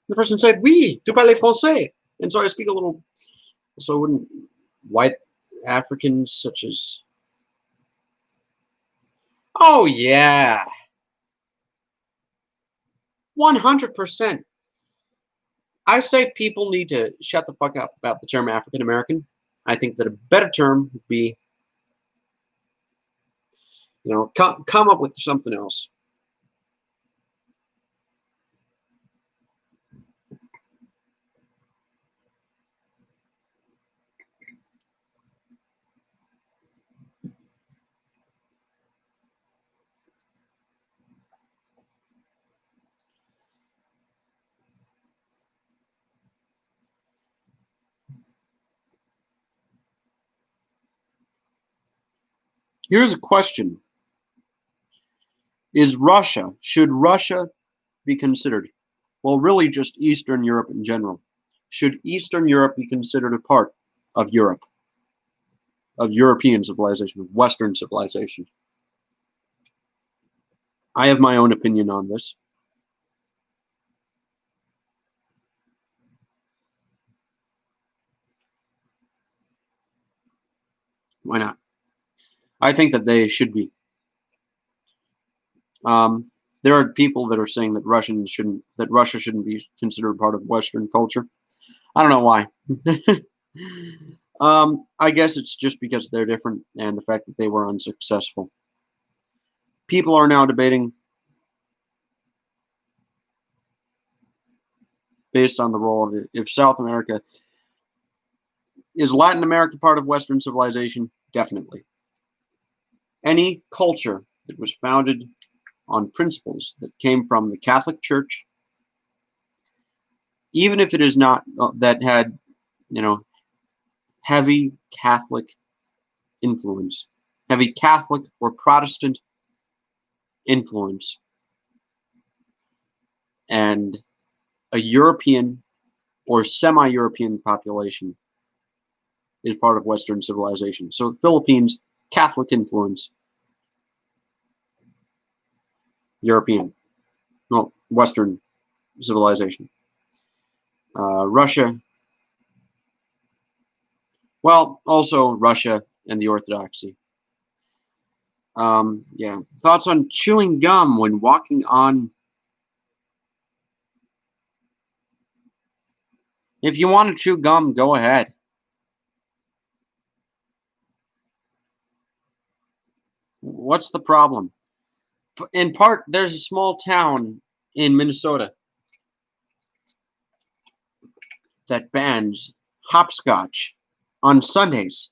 Speaker 1: The person said, oui, tu parles français. And so I speak a little, so wouldn't white Africans such as, oh yeah, 100%. I say people need to shut the fuck up about the term African American. I think that a better term would be, come up with something else. Here's a question. Should Russia be considered? Well, really just Eastern Europe in general. Should Eastern Europe be considered a part of Europe, of European civilization, of Western civilization? I have my own opinion on this. Why not? I think that they should be. There are people that are saying that Russia shouldn't be considered part of Western culture. I don't know why. I guess it's just because they're different and the fact that they were unsuccessful. People are now debating based on the role of it. If South America is Latin America part of Western civilization, definitely. Any culture that was founded on principles that came from the Catholic Church, even if it is not that had, heavy Catholic influence, heavy Catholic or Protestant influence, and a European or semi-European population is part of Western civilization. So Philippines, Catholic influence, European, well, Western civilization. Russia, well, also Russia and the Orthodoxy. Yeah, thoughts on chewing gum when walking on. If you want to chew gum, go ahead. What's the problem? In part, there's a small town in Minnesota that bans hopscotch on Sundays.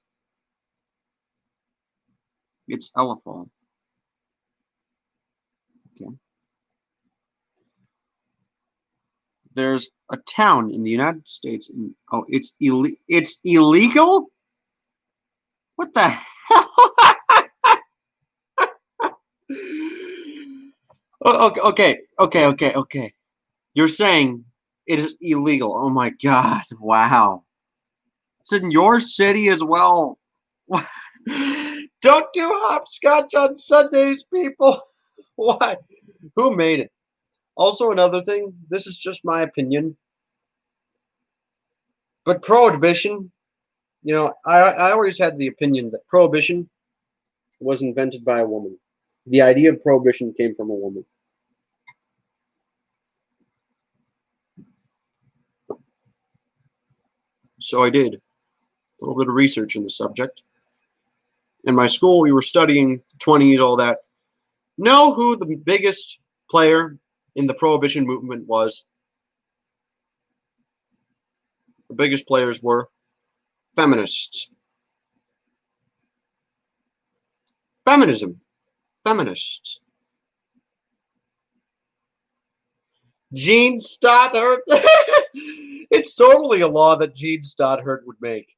Speaker 1: It's Elefall. Okay. There's a town in the United States. It's illegal? What the hell? Okay. You're saying it is illegal. Oh my God. Wow. It's in your city as well. Don't do hopscotch on Sundays, people. Why? Who made it? Also, another thing, this is just my opinion, but prohibition, I always had the opinion that prohibition was invented by a woman. The idea of prohibition came from a woman. So I did a little bit of research in the subject. In my school, we were studying 20s, all that. Know who the biggest player in the prohibition movement was? The biggest players were feminists. Feminism. Feminists. Gene Stothert. It's totally a law that Gene Stothert would make.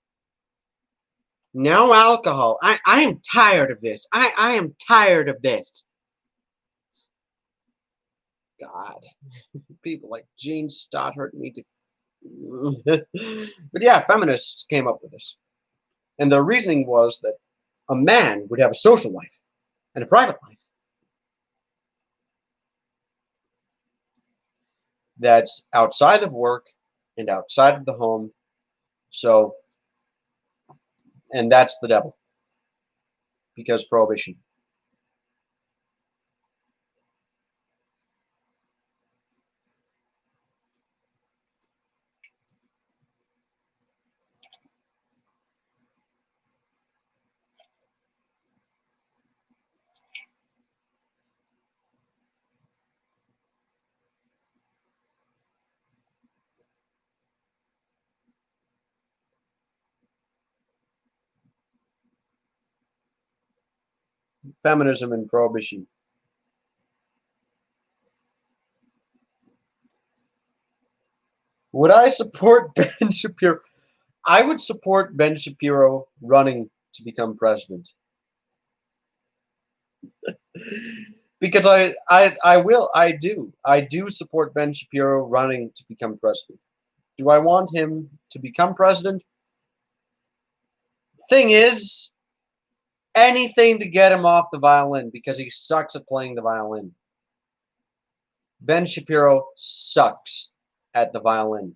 Speaker 1: No alcohol. I am tired of this. I am tired of this. God. People like Gene Stothert need to. But yeah, feminists came up with this. And their reasoning was that a man would have a social life and a private life that's outside of work and outside of the home. So, and that's the devil because prohibition. Feminism and prohibition. Would I support Ben Shapiro? I would support Ben Shapiro running to become president. Because I do support Ben Shapiro running to become president. Do I want him to become president? Thing is, anything to get him off the violin because he sucks at playing the violin. Ben Shapiro sucks at the violin.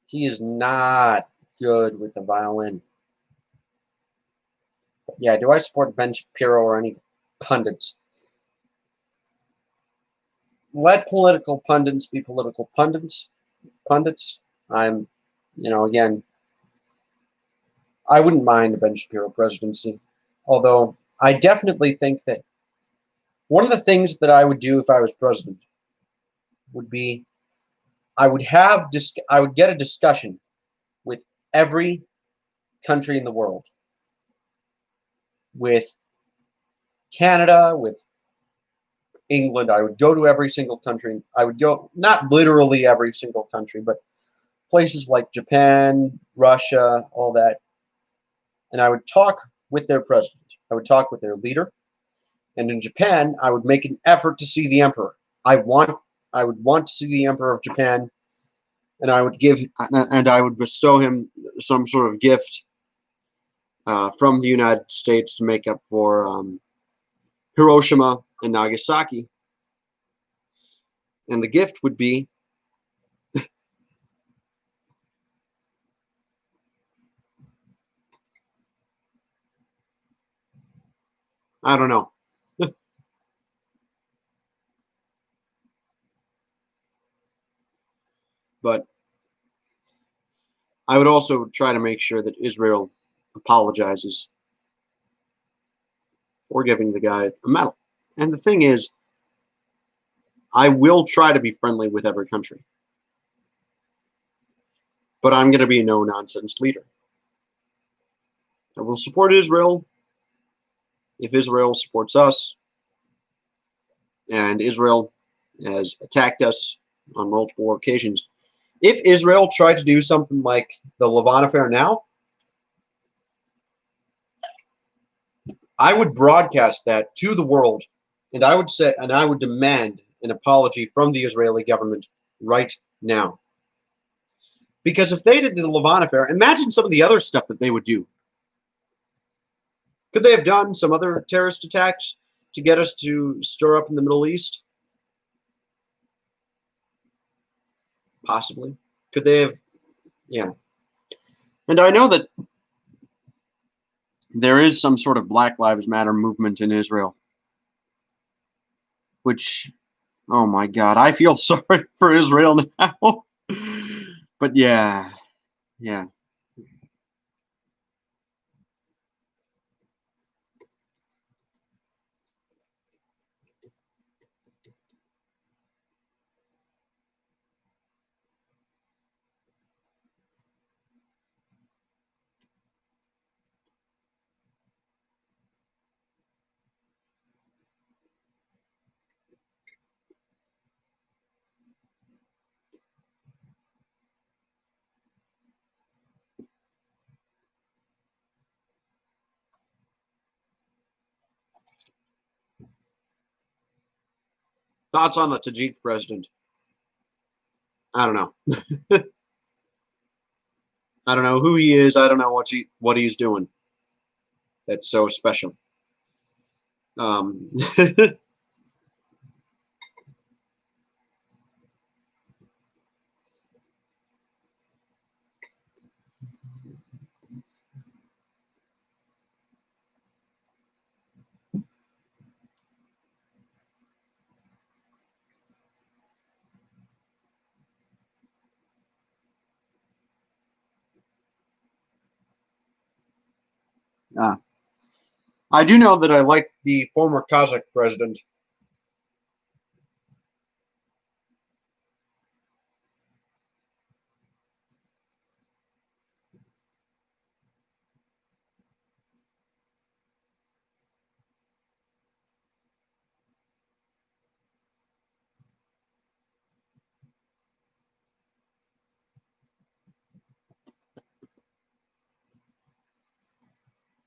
Speaker 1: He is not good with the violin. Yeah, do I support Ben Shapiro or any pundits? Let political pundits be political pundits. I'm, again, I wouldn't mind a Ben Shapiro presidency. Although I definitely think that one of the things that I would do if I was president would be I would get a discussion with every country in the world, with Canada, with England. I would go to every single country. I would go, not literally every single country, but places like Japan, Russia, all that. And I would talk with their president. I would talk with their leader. And in Japan, I would make an effort to see the emperor. I would want to see the emperor of Japan, and I would bestow him some sort of gift from the United States to make up for Hiroshima and Nagasaki. And the gift would be I don't know. But I would also try to make sure that Israel apologizes for giving the guy a medal. And the thing is, I will try to be friendly with every country. But I'm going to be a no-nonsense leader. I will support Israel if Israel supports us. And Israel has attacked us on multiple occasions. If Israel tried to do something like the Levant affair now, I would broadcast that to the world, and I would say, and I would demand an apology from the Israeli government right now. Because if they did the Levant affair, imagine some of the other stuff that they would do. Could they have done some other terrorist attacks to get us to stir up in the Middle East? Possibly. Could they have? Yeah. And I know that there is some sort of Black Lives Matter movement in Israel, which, oh my God, I feel sorry for Israel now. But yeah, yeah. Thoughts on the Tajik president? I don't know. I don't know who he is. I don't know what he's doing. That's so special. Um, I do know that I like the former Kazakh president.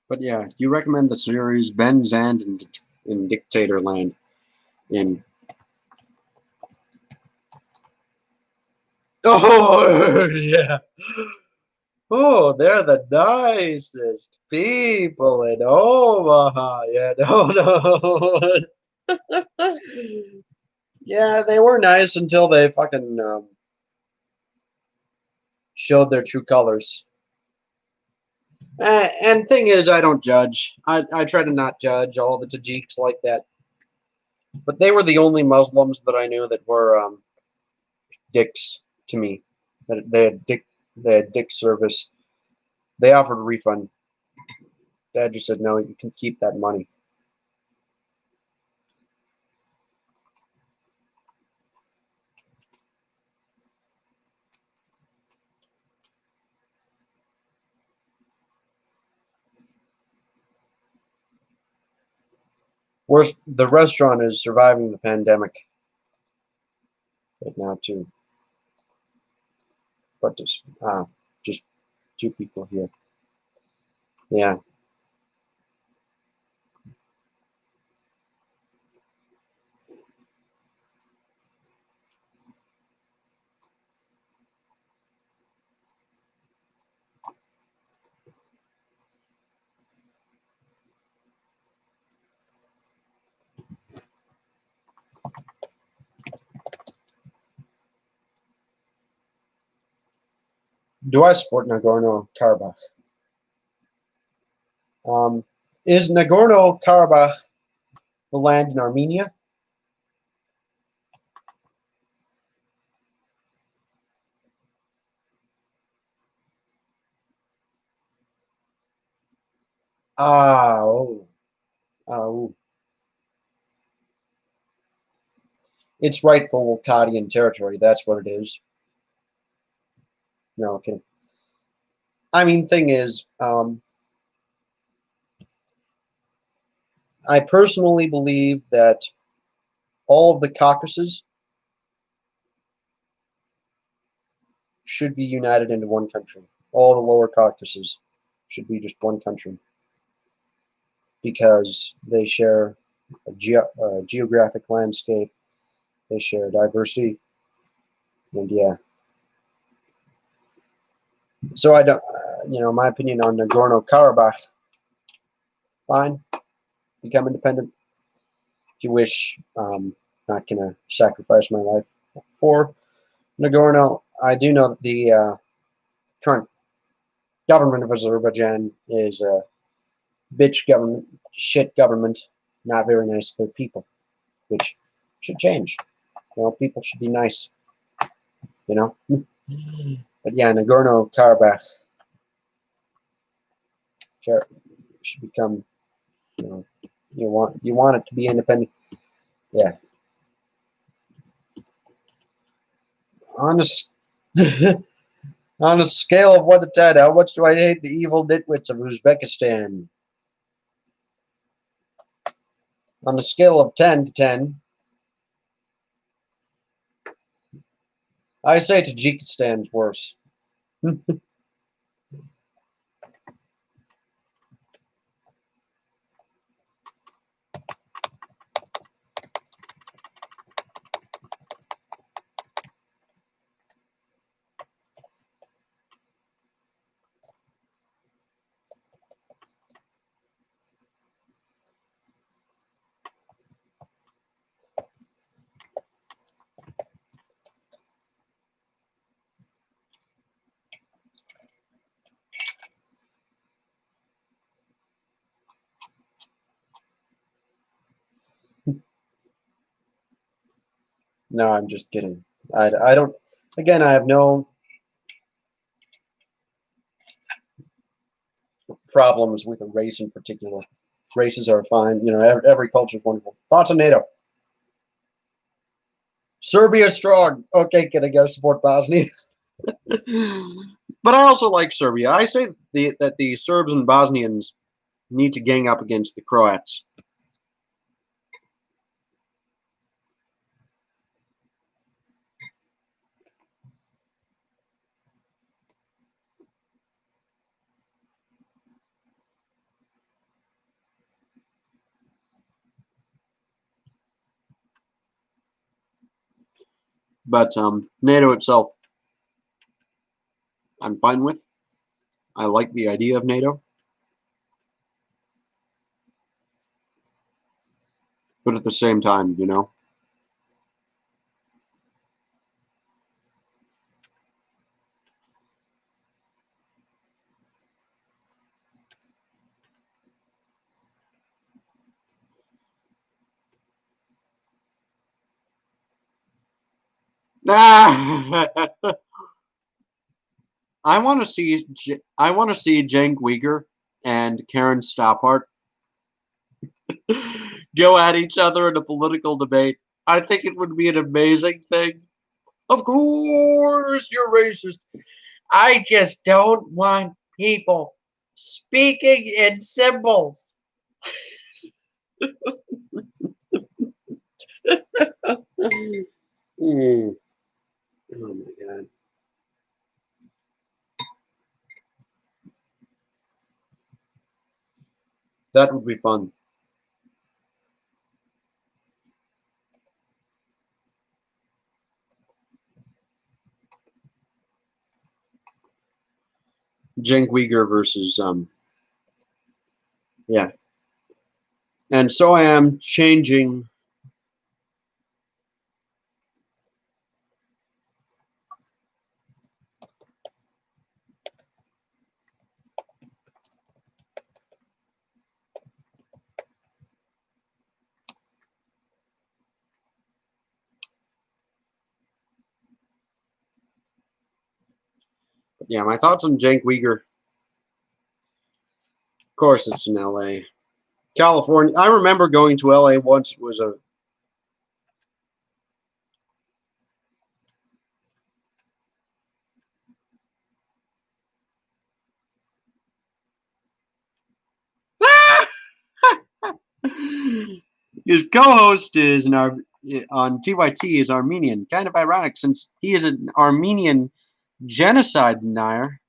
Speaker 1: But yeah, you recommend the series Ben Zand in Dictatorland. In oh yeah. Oh, they're the nicest people in Omaha. Yeah, no. Yeah, they were nice until they fucking showed their true colors. And thing is, I don't judge. I try to not judge all the Tajiks like that. But they were the only Muslims that I knew that were dicks to me. That they had dick service. They offered a refund. Dad just said, no, you can keep that money. Whereas the restaurant is surviving the pandemic right now too. But just two people here. Yeah. Do I support Nagorno-Karabakh? Is Nagorno-Karabakh the land in Armenia? Oh. Oh. It's rightful Wolcadian territory. That's what it is. No, okay. I mean, thing is, I personally believe that all of the Caucasus should be united into one country. All the lower Caucasus should be just one country. because they share a geographic landscape, they share diversity, and yeah. So I don't, my opinion on Nagorno-Karabakh, fine, become independent. If you wish, not gonna sacrifice my life for Nagorno. I do know that the current government of Azerbaijan is a bitch government, shit government, not very nice to their people, which should change. People should be nice, you know. But yeah, Nagorno-Karabakh should become, you want it to be independent. Yeah. On a, on a scale of 1 to 10, how much do I hate the evil nitwits of Uzbekistan? On a scale of 10 to 10, I say Tajikistan's worse. No, I'm just kidding. I don't. Again, I have no problems with a race in particular. Races are fine. Every culture is wonderful. Thoughts on NATO? Serbia strong. Okay, can I go support Bosnia? But I also like Serbia. I say that the Serbs and Bosnians need to gang up against the Croats. But NATO itself, I'm fine with. I like the idea of NATO. But at the same time, Ah! I want to see Cenk Uygur and Karen Stoppard go at each other in a political debate. I think it would be an amazing thing. Of course, you're racist. I just don't want people speaking in symbols. Oh my God. That would be fun. Cenk Uygur versus yeah. And so I am changing. Yeah, my thoughts on Cenk Uygur. Of course, it's in L.A. California. I remember going to L.A. once. It was a his co-host is on TYT is Armenian. Kind of ironic since he is an Armenian genocide denier.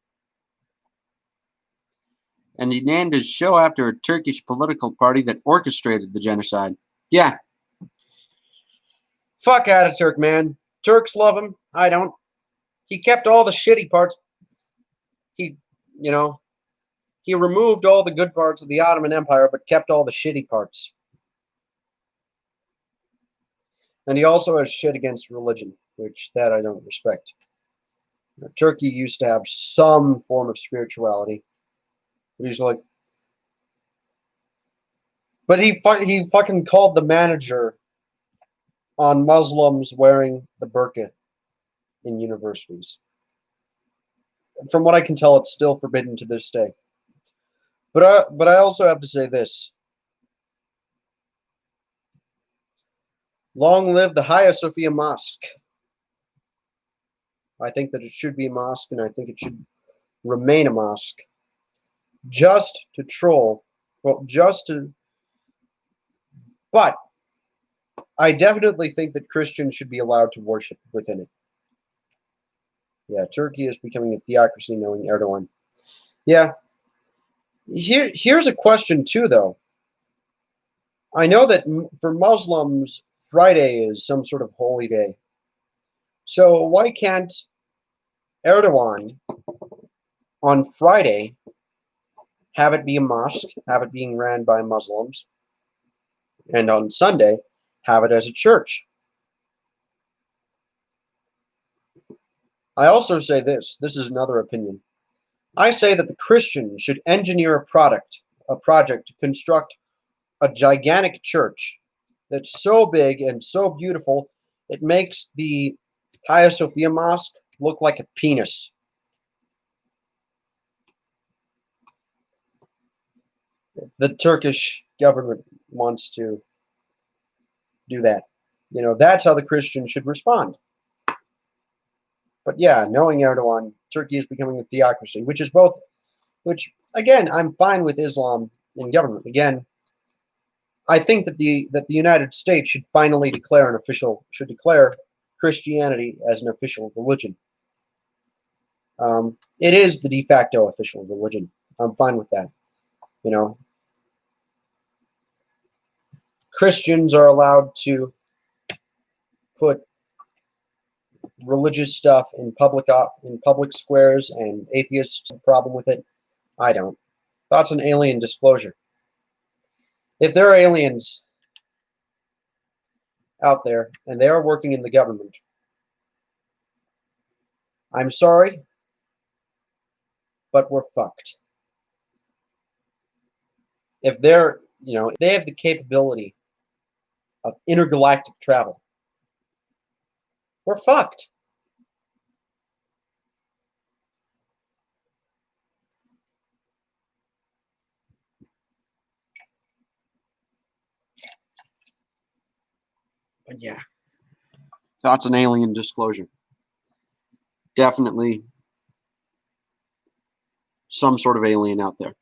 Speaker 1: And he named his show after a Turkish political party that orchestrated the genocide. Yeah. Fuck Ataturk, man. Turks love him. I don't. He kept all the shitty parts. He, you know, he removed all the good parts of the Ottoman Empire, but kept all the shitty parts. And he also has shit against religion, which that I don't respect. Turkey used to have some form of spirituality. But he's like, but he fucking called the manager on Muslims wearing the burqa in universities. From what I can tell, it's still forbidden to this day. But I also have to say this. Long live the Hagia Sophia Mosque. I think that it should be a mosque, and I think it should remain a mosque. Just to troll. Well, just to... But I definitely think that Christians should be allowed to worship within it. Yeah, Turkey is becoming a theocracy knowing Erdogan. Yeah. Here's a question, too, though. I know that for Muslims, Friday is some sort of holy day. So why can't Erdogan on Friday have it be a mosque, have it being ran by Muslims, and on Sunday have it as a church? I also say this is another opinion. I say that the Christians should engineer a project to construct a gigantic church that's so big and so beautiful it makes the Hagia Sophia Mosque look like a penis. The Turkish government wants to do that. You know, that's how the Christians should respond. But yeah, knowing Erdogan, Turkey is becoming a theocracy, which again, I'm fine with Islam in government. Again, I think that the United States should finally declare Christianity as an official religion. It is the de facto official religion. I'm fine with that. You know, Christians are allowed to put religious stuff in public squares, and atheists have a problem with it. I don't. Thoughts on alien disclosure? If there are aliens out there and they are working in the government, I'm sorry, but we're fucked. If they're, if they have the capability of intergalactic travel, we're fucked. But yeah. Thoughts on alien disclosure? Definitely some sort of alien out there.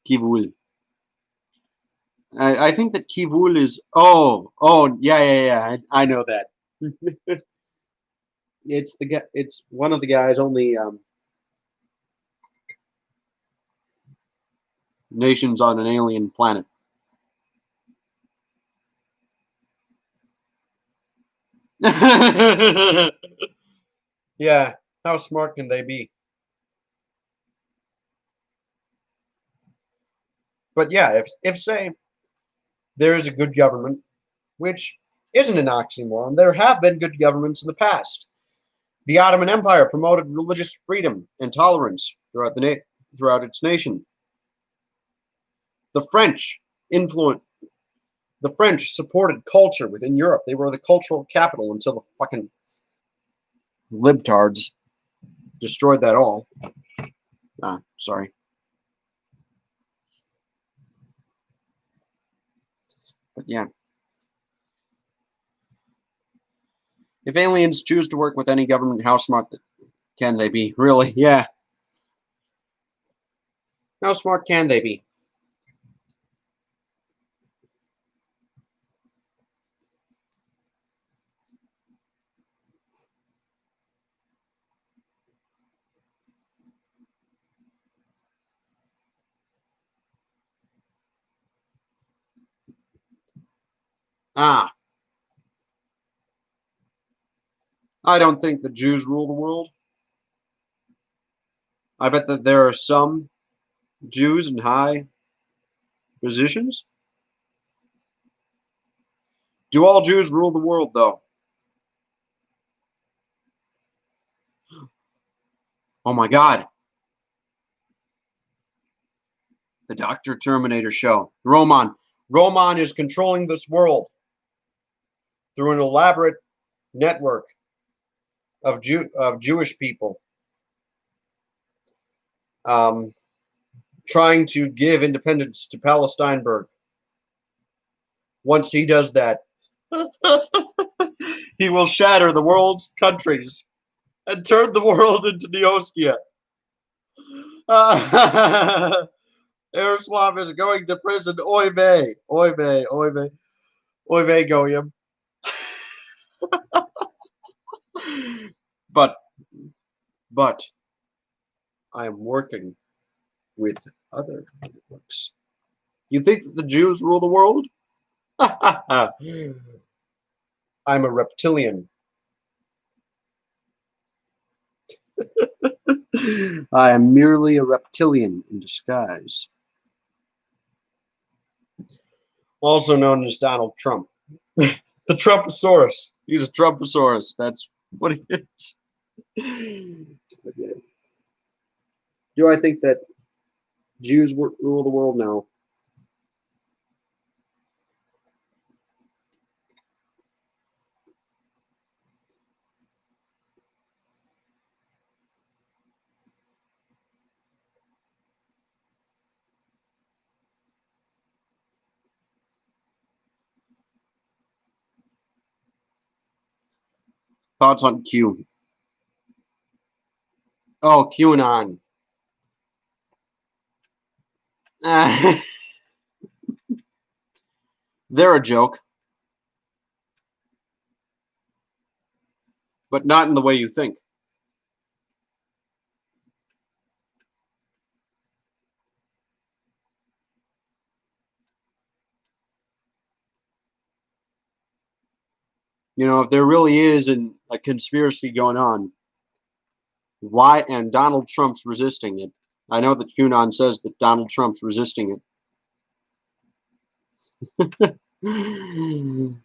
Speaker 1: Kivul. I think that Kivul is... yeah. I know that. It's the guy. It's one of the guys. Only nations on an alien planet. Yeah. How smart can they be? But yeah, if say there is a good government, which isn't an oxymoron, there have been good governments in the past. The Ottoman Empire promoted religious freedom and tolerance throughout its nation. The French supported culture within Europe. They were the cultural capital until the fucking libtards destroyed that all. Sorry. But yeah. If aliens choose to work with any government, how smart can they be? Really? Yeah. How smart can they be? Ah, I don't think the Jews rule the world. I bet that there are some Jews in high positions. Do all Jews rule the world, though? Oh my God, the Dr. Terminator show. Roman is controlling this world through an elaborate network of Jewish people um, trying to give independence to Palestineburg. Once he does that, he will shatter the world's countries and turn the world into Neoskia. Yaroslav is going to prison. Oy vey, oy vey, oy vey, oy vey, Goyim. But, but, I am working with other networks. You think that the Jews rule the world? I'm a reptilian. I am merely a reptilian in disguise. Also known as Donald Trump. The Trumposaurus. He's a Trumposaurus. That's what he is. Okay. Do I think that Jews rule the world? No. Thoughts on Q? Oh, QAnon. They're a joke, but not in the way you think. You know, if there really is a conspiracy going on, why? And Donald Trump's resisting it. I know that QAnon says that Donald Trump's resisting it.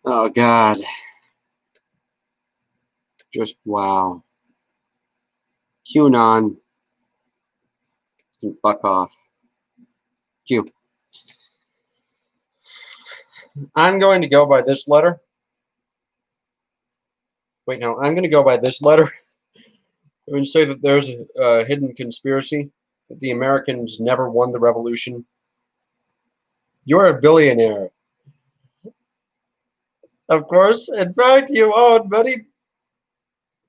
Speaker 1: Oh God, just wow. QAnon can fuck off. Q. I'm going to go by this letter. Wait, no, I'm going to go by this letter and say that there's a hidden conspiracy that the Americans never won the revolution. You're a billionaire. Of course. In fact, you own many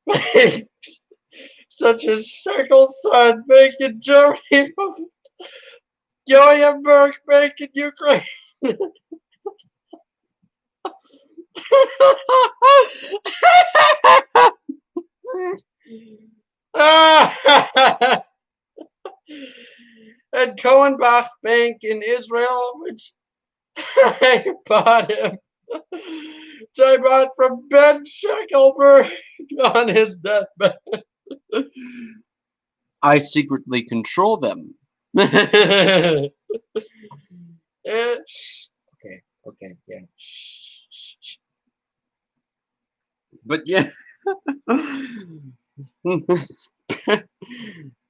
Speaker 1: banks, such as Shekelstein Bank in Germany, Joyenberg Bank in Ukraine. And Cohenbach Bank in Israel, which I bought him. Which I bought from Ben Shekelberg on his deathbed. I secretly control them. Okay, okay, yeah. But yeah.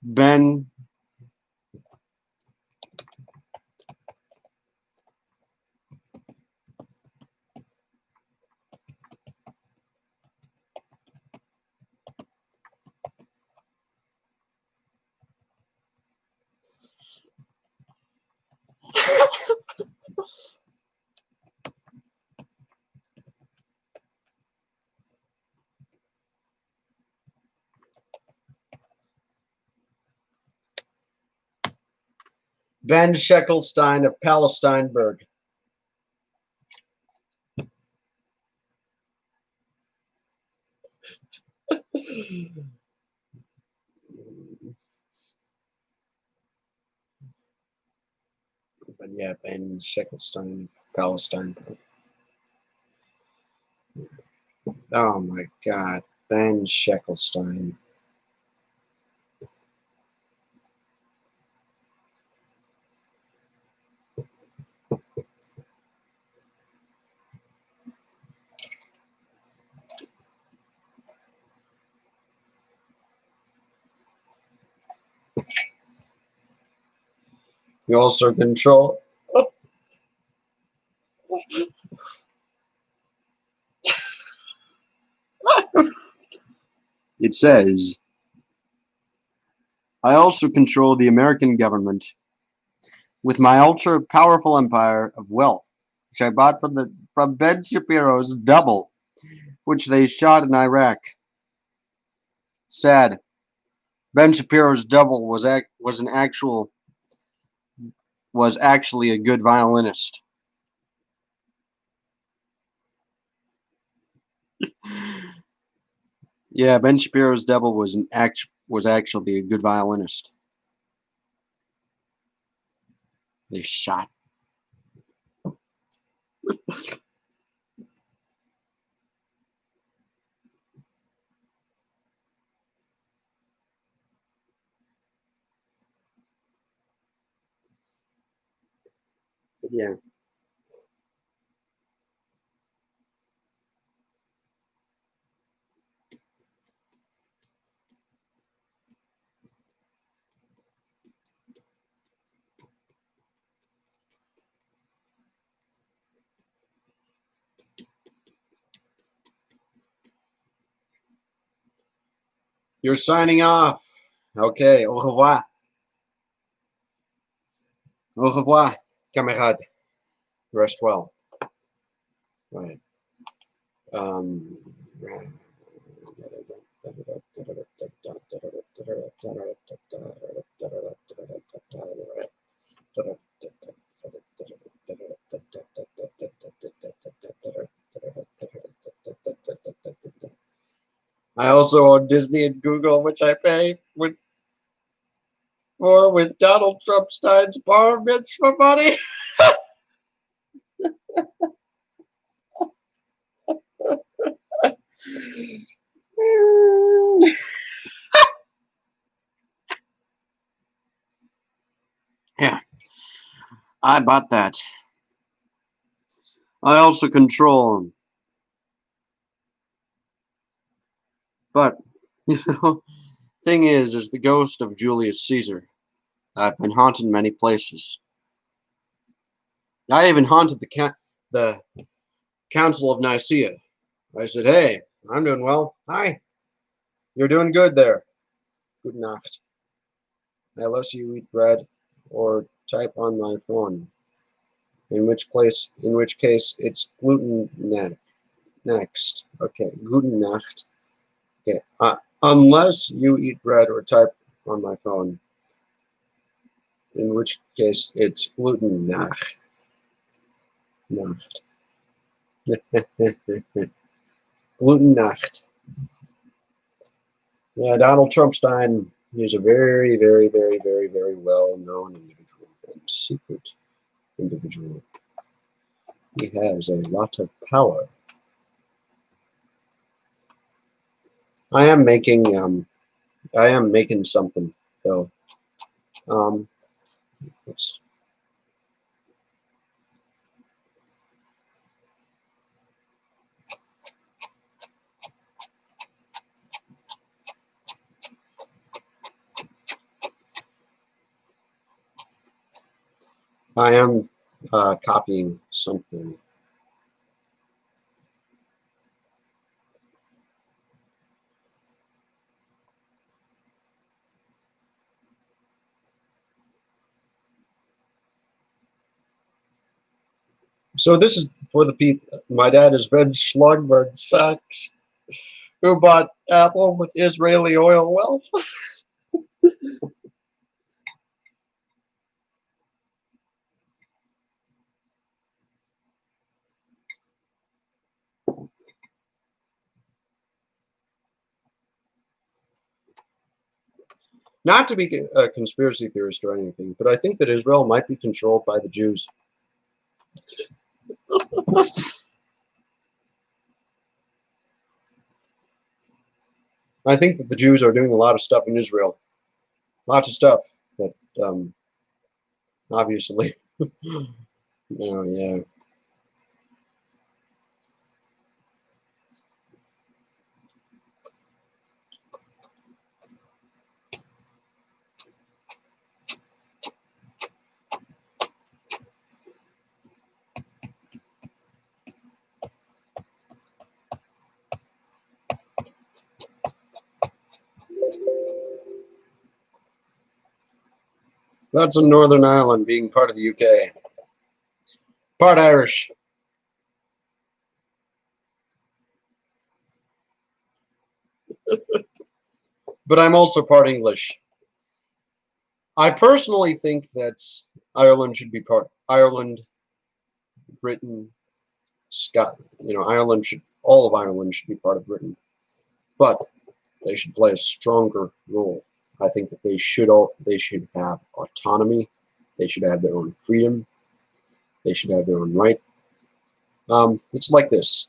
Speaker 1: Ben. Ben Sheckelstein of Palestineburg. But yeah, Ben Sheckelstein, Palestine. Oh my God, Ben Sheckelstein. You also control. It says, I also control the American government with my ultra-powerful empire of wealth, which I bought from Ben Shapiro's double, which they shot in Iraq. Sad. Ben Shapiro's double was actually a good violinist. Yeah, Ben Shapiro's double was actually a good violinist. They shot. But yeah. You're signing off. Okay, au revoir. Au revoir, camarade. Rest well. Right. Right. I also own Disney and Google, which I pay with Donald Trump Stein's bar mitzvah money. Yeah, I bought that. I also control, but thing is the ghost of Julius Caesar. I've been haunted many places. I even haunted the Council of Nicaea. I said, "Hey, I'm doing well. Hi, you're doing good there. Gute Nacht. Unless you eat bread or type on my phone. In which case, it's gluten next. Okay, Guten Nacht. Okay, unless you eat bread or type on my phone. In which case, it's gluten Nacht. Gluten Nacht. Yeah, Donald Trump Stein is a very, very, very, very, very well-known individual and secret individual. He has a lot of power. I am making something though. Um, oops. I am copying something. So this is for the people. My dad is Ben Schlagberg Sachs, who bought Apple with Israeli oil wealth. Not to be a conspiracy theorist or anything, but I think that Israel might be controlled by the Jews. I think that the Jews are doing a lot of stuff in Israel. Lots of stuff that, obviously, oh yeah. That's a Northern Ireland being part of the UK. Part Irish. But I'm also part English. I personally think that Ireland should be part Ireland, Britain, Scotland. Ireland should all of Ireland should be part of Britain. But they should play a stronger role. I think that they should have autonomy. They should have their own freedom. They should have their own right. It's like this.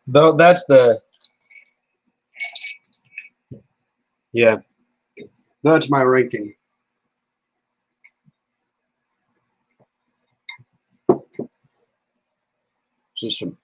Speaker 1: Though that's that's my ranking system.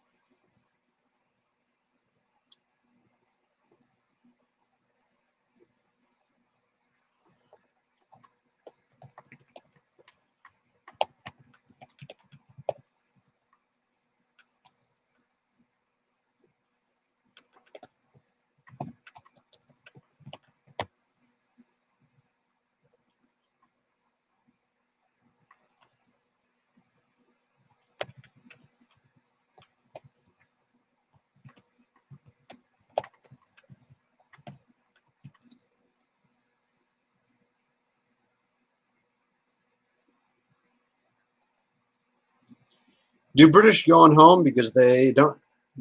Speaker 1: Do British going home because they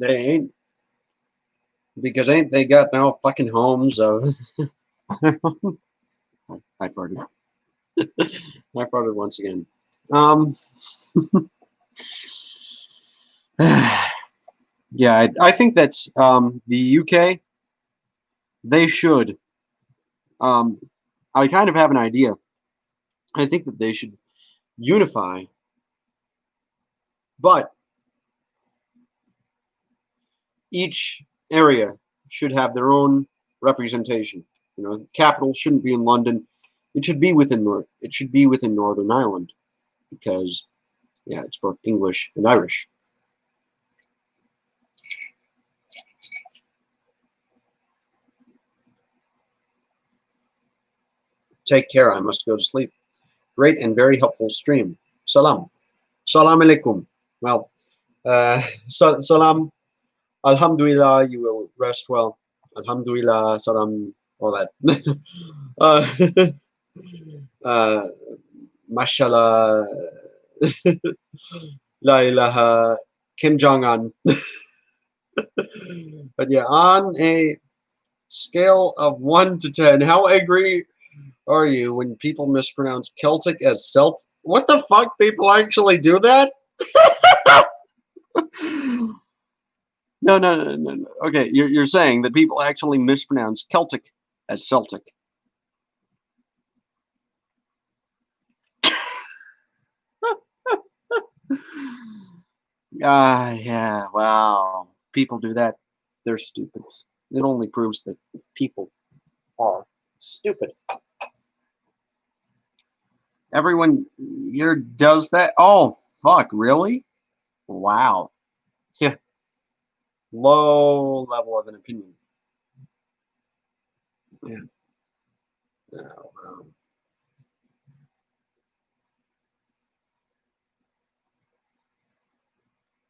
Speaker 1: ain't they got no fucking homes of I farted. I farted once again. Yeah, I think that the UK, they should. I kind of have an idea. I think that they should unify, but each area should have their own representation. The capital shouldn't be in London. It should be within Northern Ireland, because it's both English and Irish. Take care. I must go to sleep. Great and very helpful stream. Salam. Salam alaikum. Well, salam. Alhamdulillah, you will rest well. Alhamdulillah, salam, all that. uh, Mashallah, La ilaha, Kim Jong-un. But yeah, on a scale of 1 to 10, how angry are you when people mispronounce Celtic as Celt? What the fuck? People actually do that? No. Okay, you're saying that people actually mispronounce Celtic as Celtic. Yeah, wow. People do that. They're stupid. It only proves that people are stupid. Everyone here does that? Oh, fuck, really? Wow. Yeah. low level of an opinion. Yeah.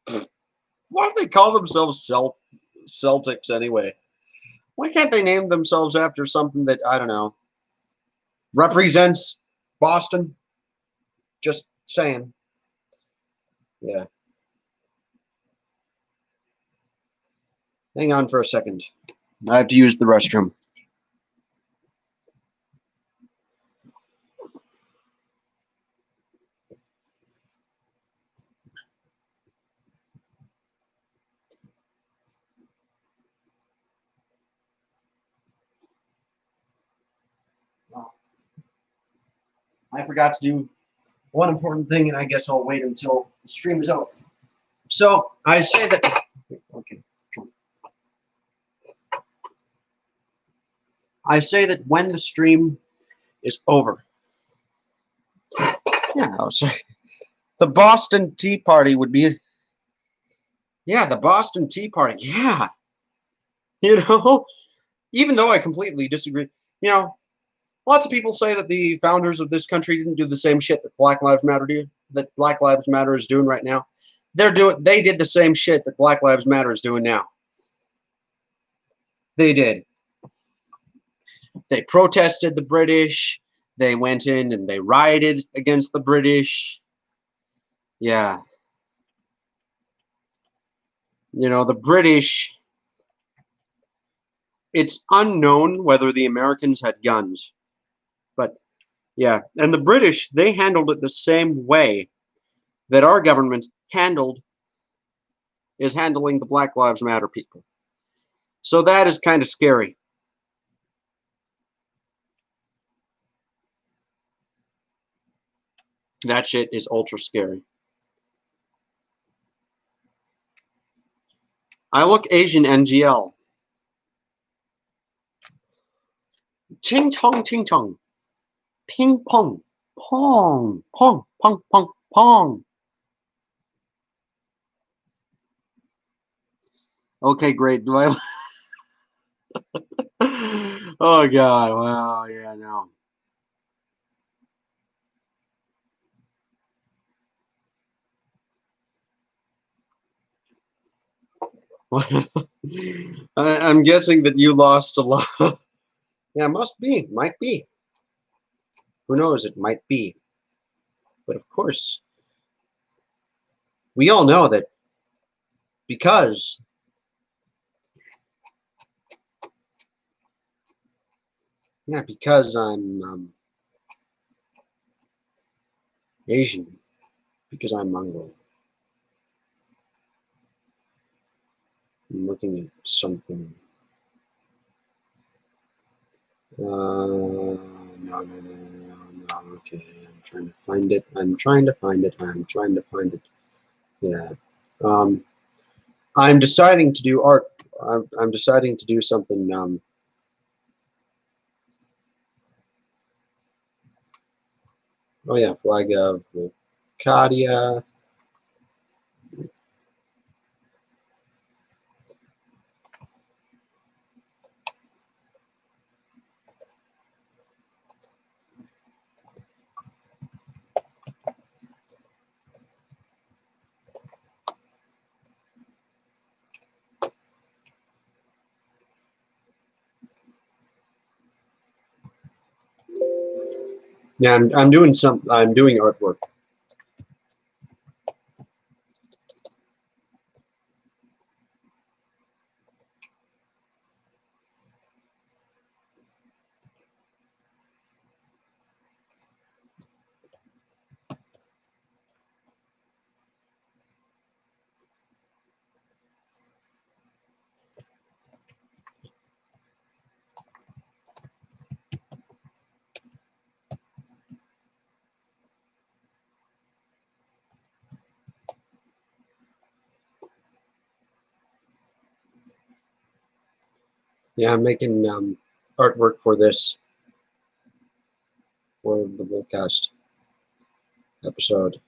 Speaker 1: Oh, why do they call themselves Celtics anyway? Why can't they name themselves after something that, I don't know, represents Boston? Just saying. Yeah. Hang on for a second. I have to use the restroom. I forgot to do one important thing, and I guess I'll wait until the stream is over. So I say that. Okay. I say that when the stream is over. Yeah, I'll say the Boston Tea Party would be. Yeah, the Boston Tea Party. Yeah, you know, even though I completely disagree. You know, lots of people say that the founders of this country didn't do the same shit that Black Lives Matter did. That Black Lives Matter is doing right now. They did the same shit that Black Lives Matter is doing now. They did. They protested the British. They went in and they rioted against the British. Yeah. You know, the British, it's unknown whether the Americans had guns. But yeah, and the British, they handled it the same way that our government is handling the Black Lives Matter people. So that is kind of scary. That shit is ultra scary. I look Asian NGL. Ching chong ching chong. Ping pong. Pong. Pong. Pong. Pong. Pong. Okay, great. Do I? Oh God! Wow. Yeah. No. I'm guessing that you lost a lot. Yeah, must be. Might be. Who knows? It might be. But of course, we all know that because because I'm Asian, because I'm Mongol. I'm looking at something. No. Okay, I'm trying to find it. I'm trying to find it. Yeah. I'm deciding to do art. I'm deciding to do something. Oh yeah, flag of Kadia. Yeah, I'm doing some. I'm doing artwork. Yeah, I'm making artwork for this for the Wolcast episode.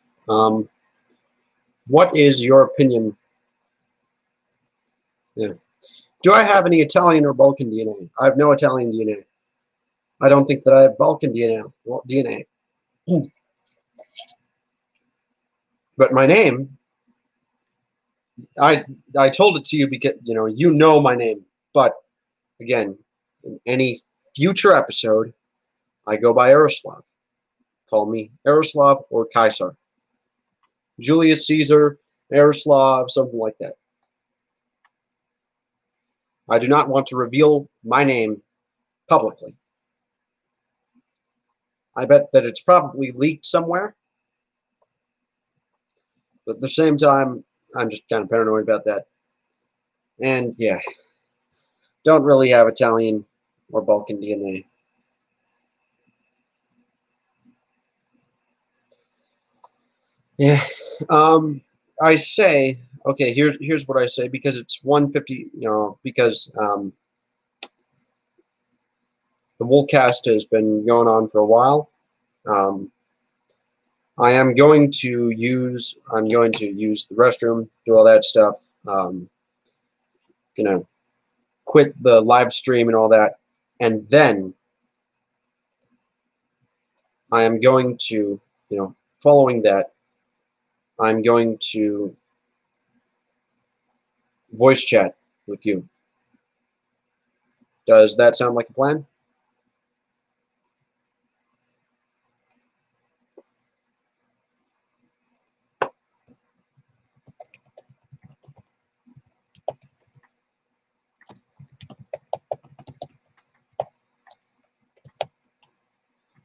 Speaker 1: What is your opinion Yeah. Do I have any Italian or Balkan DNA? I have no Italian DNA. I don't think that I have Balkan DNA. Well, DNA. But my name, I I told it to you because you know my name. But again, in any future episode, I go by Yaroslav. Call me Yaroslav or Caesar. Julius Caesar, Yaroslav, something like that. I do not want to reveal my name publicly. I bet that it's probably leaked somewhere, but at the same time, I'm just kind of paranoid about that. And yeah, don't really have Italian or Balkan DNA. Yeah. I say, okay, here's what I say, because it's 150, because the Wolcast has been going on for a while. Um, I'm going to use the restroom, do all that stuff. Gonna quit the live stream and all that, and then I am going to, following that, I'm going to voice chat with you. Does that sound like a plan?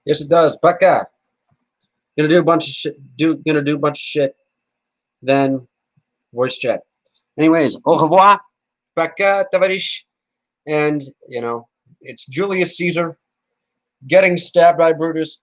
Speaker 1: Yes, it does. Baka. Gonna do a bunch of shit. Gonna do a bunch of shit. Then voice chat. Anyways, au revoir. Baka, tavarish. And it's Julius Caesar getting stabbed by Brutus.